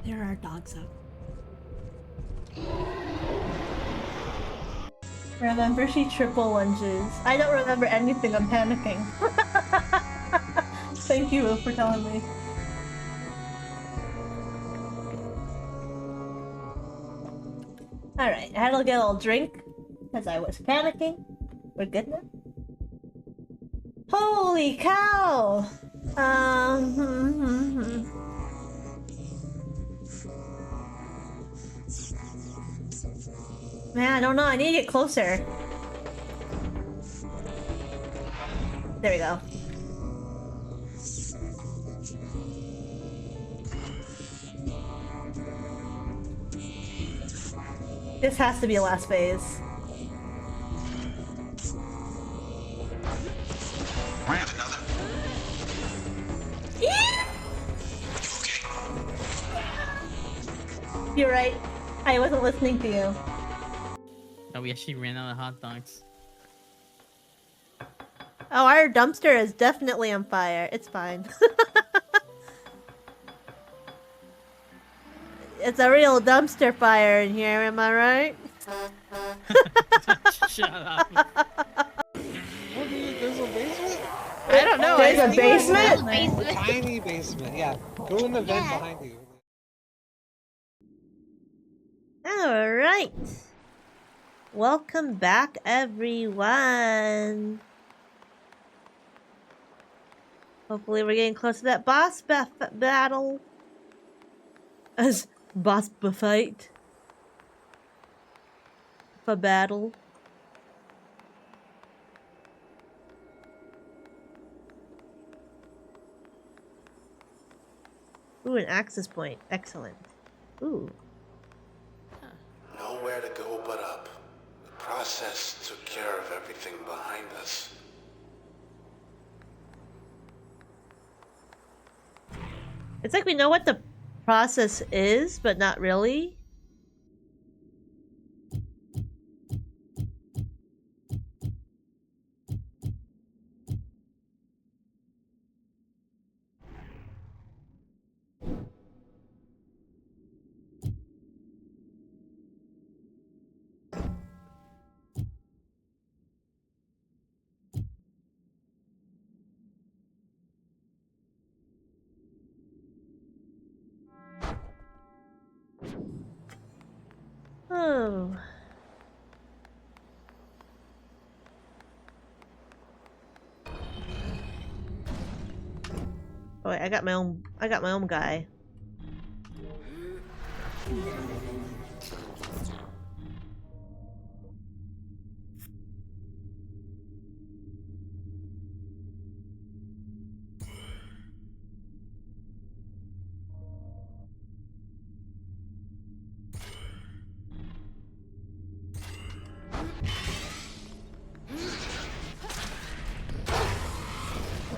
There are dogs out. Remember, she triple lunges. I don't remember anything, I'm panicking. Thank you for telling me. Alright, I had to get a little drink because I was panicking. We're good now? Holy cow! Man, I don't know. I need to get closer. There we go. This has to be a last phase. Yeah! You're right. I wasn't listening to you. Oh, we actually ran out of hot dogs. Oh, our dumpster is definitely on fire. It's fine. It's a real dumpster fire in here, am I right? Shut up. There's a basement? I don't know. There's a basement? A tiny basement, yeah. Go in the vent Yeah. behind you. Alright. Welcome back, everyone. Hopefully we're getting close to that boss battle. As boss fight. For battle. Ooh, an access point. Excellent. Ooh. Nowhere to go but up. The process took care of everything behind us. It's like we know what the process is, but not really. Oh. Oh wait, I got my own guy.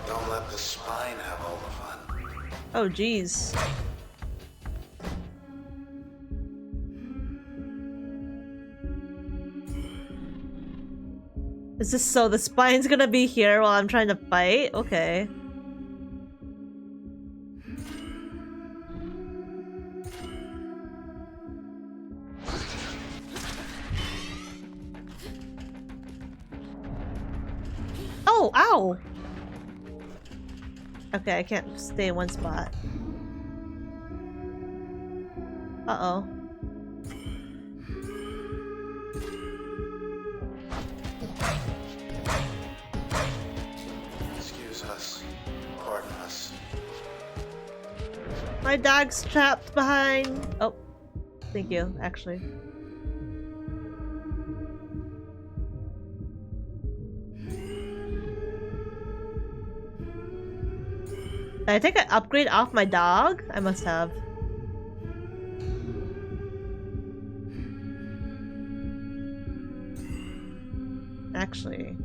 Don't let the spine have all the fun. Oh jeez. Is this so the spine's gonna be here while I'm trying to fight? Okay. Oh, ow! Okay, I can't stay in one spot. Uh-oh. Excuse us. Pardon us. My dog's trapped behind. Oh, thank you, actually. Did I take an upgrade off my dog? I must have. Actually.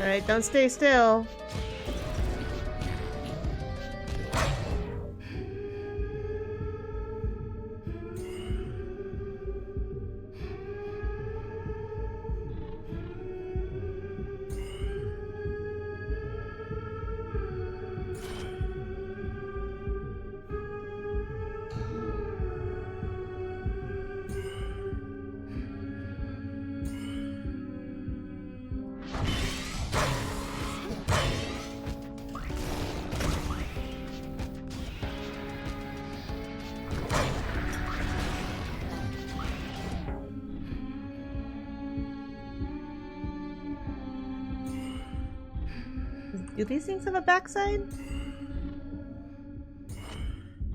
Alright, don't stay still. Do these things have a backside?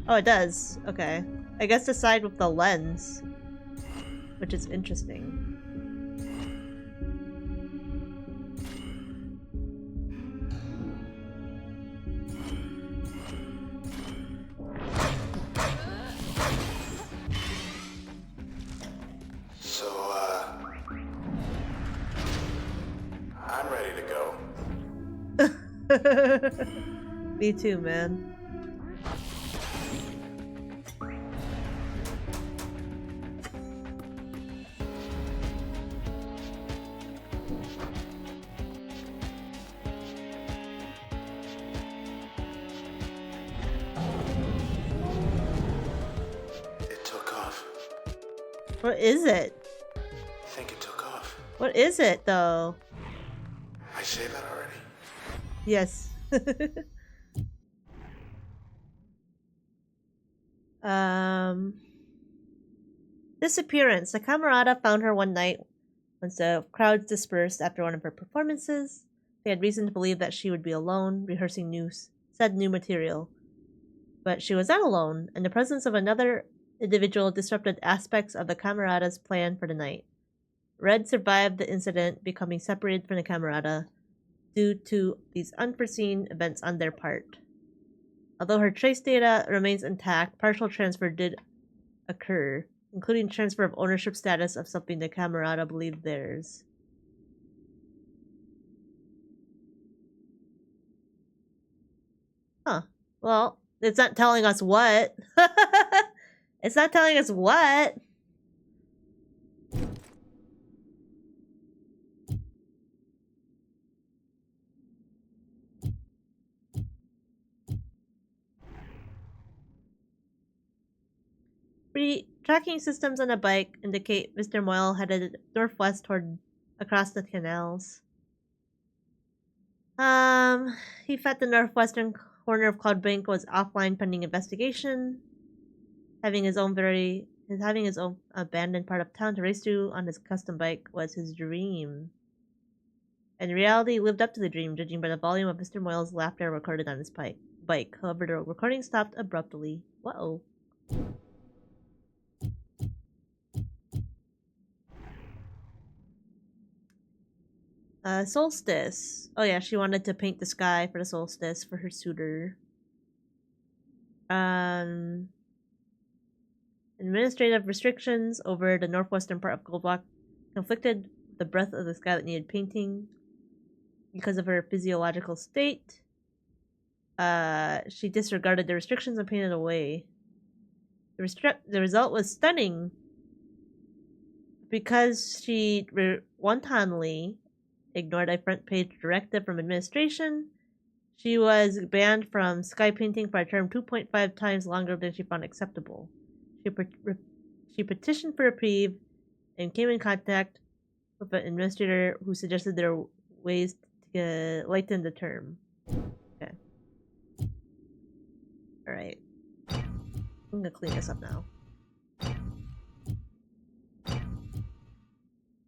Oh, it does. Okay. I guess the side with the lens. Which is interesting. So, I'm ready to go. Me too, man. It took off. What is it? I think it took off. What is it, though? I say that already. Yes. Disappearance. The camarada found her one night once the crowds dispersed after one of her performances. They had reason to believe that she would be alone, rehearsing said new material. But she was not alone, and the presence of another individual disrupted aspects of the camarada's plan for the night. Red survived the incident, becoming separated from the camarada due to these unforeseen events on their part. Although her trace data remains intact, partial transfer did occur, including transfer of ownership status of something the camarada believed theirs. Huh. Well, it's not telling us what. It's not telling us what. Tracking systems on a bike indicate Mr. Moyle headed northwest toward across the canals. He thought the northwestern corner of Cloud Bank was offline pending investigation. Having his own abandoned part of town to race to on his custom bike was his dream. In reality, he lived up to the dream, judging by the volume of Mr. Moyle's laughter recorded on his bike. However, the recording stopped abruptly. Whoa. Solstice. Oh yeah, she wanted to paint the sky for the solstice for her suitor. Administrative restrictions over the northwestern part of Goldblock conflicted with the breadth of the sky that needed painting. Because of her physiological state, she disregarded the restrictions and painted away. The result was stunning because she wantonly ignored a front page directive from administration. She was banned from sky painting for a term 2.5 times longer than she found acceptable. She petitioned for reprieve and came in contact with an administrator who suggested there were ways to lighten the term. Okay. Alright. I'm gonna clean this up now.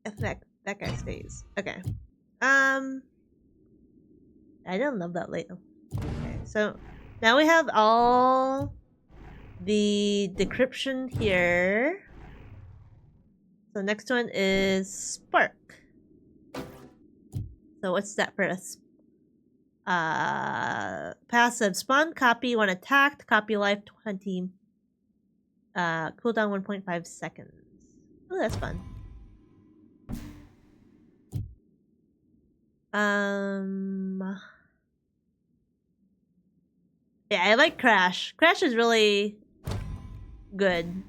If that guy stays. Okay. I don't love that later. Okay, so now we have all the decryption here. So next one is Spark. So what's that for us? Passive. Spawn copy when attacked. Copy life 20. Cooldown 1.5 seconds. Oh, that's fun. Um. Yeah, I like Crash. Crash is really good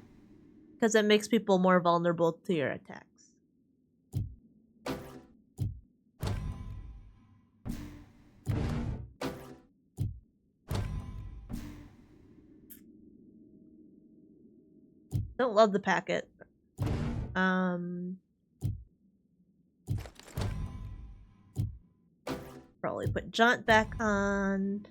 because it makes people more vulnerable to your attacks. Don't love the packet. Probably put Jaunt back on.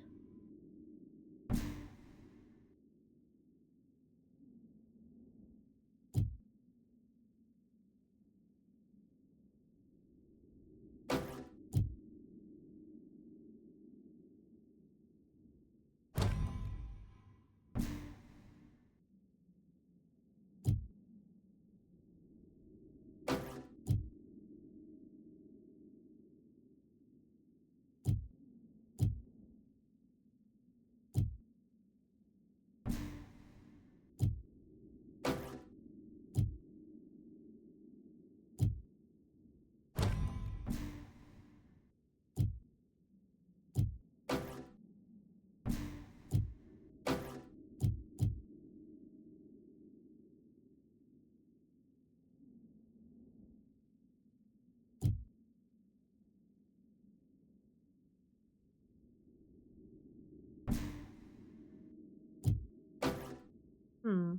Hmm.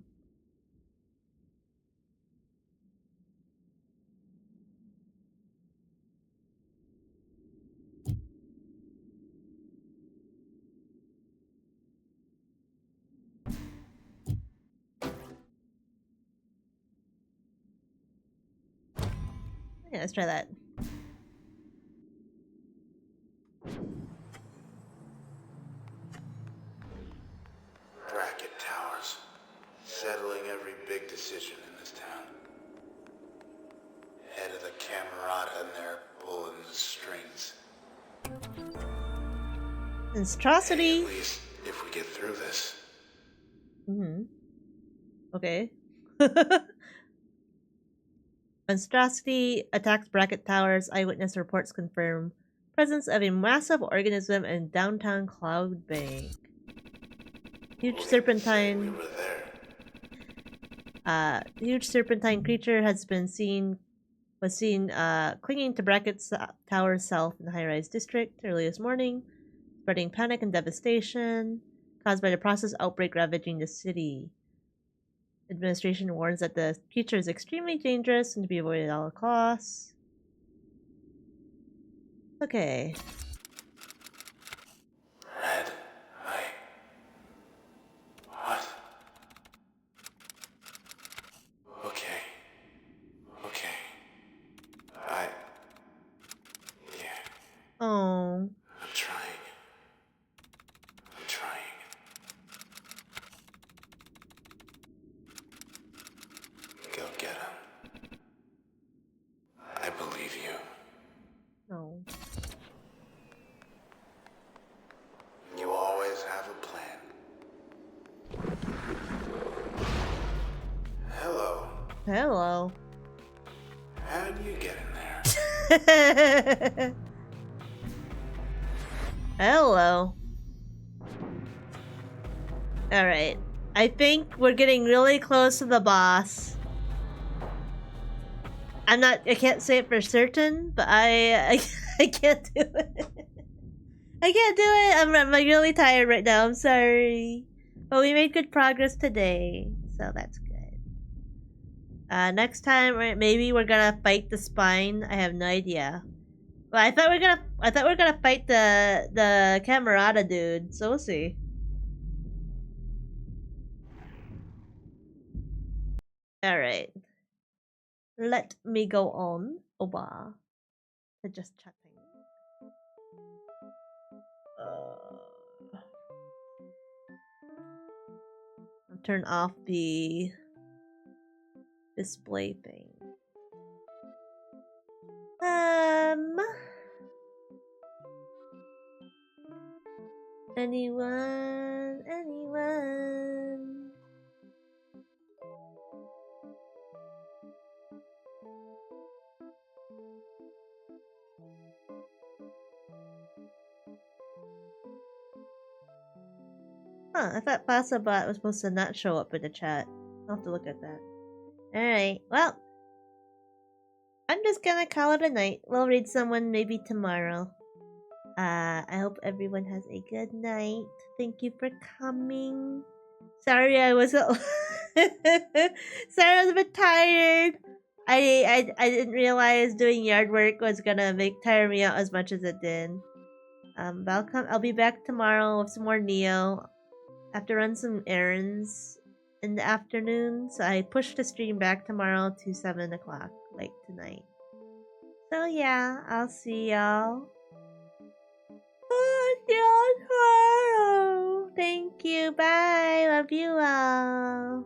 Yeah, let's try that. Bracket towers. Settling every big decision in this town. Head of the Camerata and they're pulling the strings. Monstrosity. Hey, at least if we get through this. Okay. Monstrosity attacks bracket towers. Eyewitness reports confirm presence of a massive organism in downtown Cloud Bank. Huge serpentine. We were there. Huge serpentine creature was seen clinging to bracket tower south in the high-rise district early this morning, spreading panic and devastation caused by the process outbreak ravaging the city. Administration warns that the creature is extremely dangerous and to be avoided at all costs. Okay. Red. What? Okay. Yeah. Oh. I'm trying. Go get him. I believe you. No. You always have a plan. Hello. Hello. How'd you get in there? Hello. Alright. I think we're getting really close to the boss. I can't say it for certain, but I can't do it. I can't do it. I'm really tired right now. I'm sorry. But we made good progress today, so that's good. Next time maybe we're gonna fight the spine. I have no idea. Well, I thought we are gonna fight the Camerata dude. So we'll see. All right. Let me go on over to just chatting. I'll turn off the display thing. Anyone? Huh, I thought PasaBot was supposed to not show up in the chat. I'll have to look at that. Alright, well. I'm just gonna call it a night. We'll read someone maybe tomorrow. I hope everyone has a good night. Thank you for coming. Sorry I was sorry I was a bit tired. I didn't realize doing yard work was gonna tire me out as much as it did. But I'll be back tomorrow with some more Neo. I have to run some errands in the afternoon, so I pushed the stream back tomorrow to 7 o'clock, like tonight. So yeah, I'll see y'all. Oh, see y'all tomorrow. Thank you. Bye. Love you all.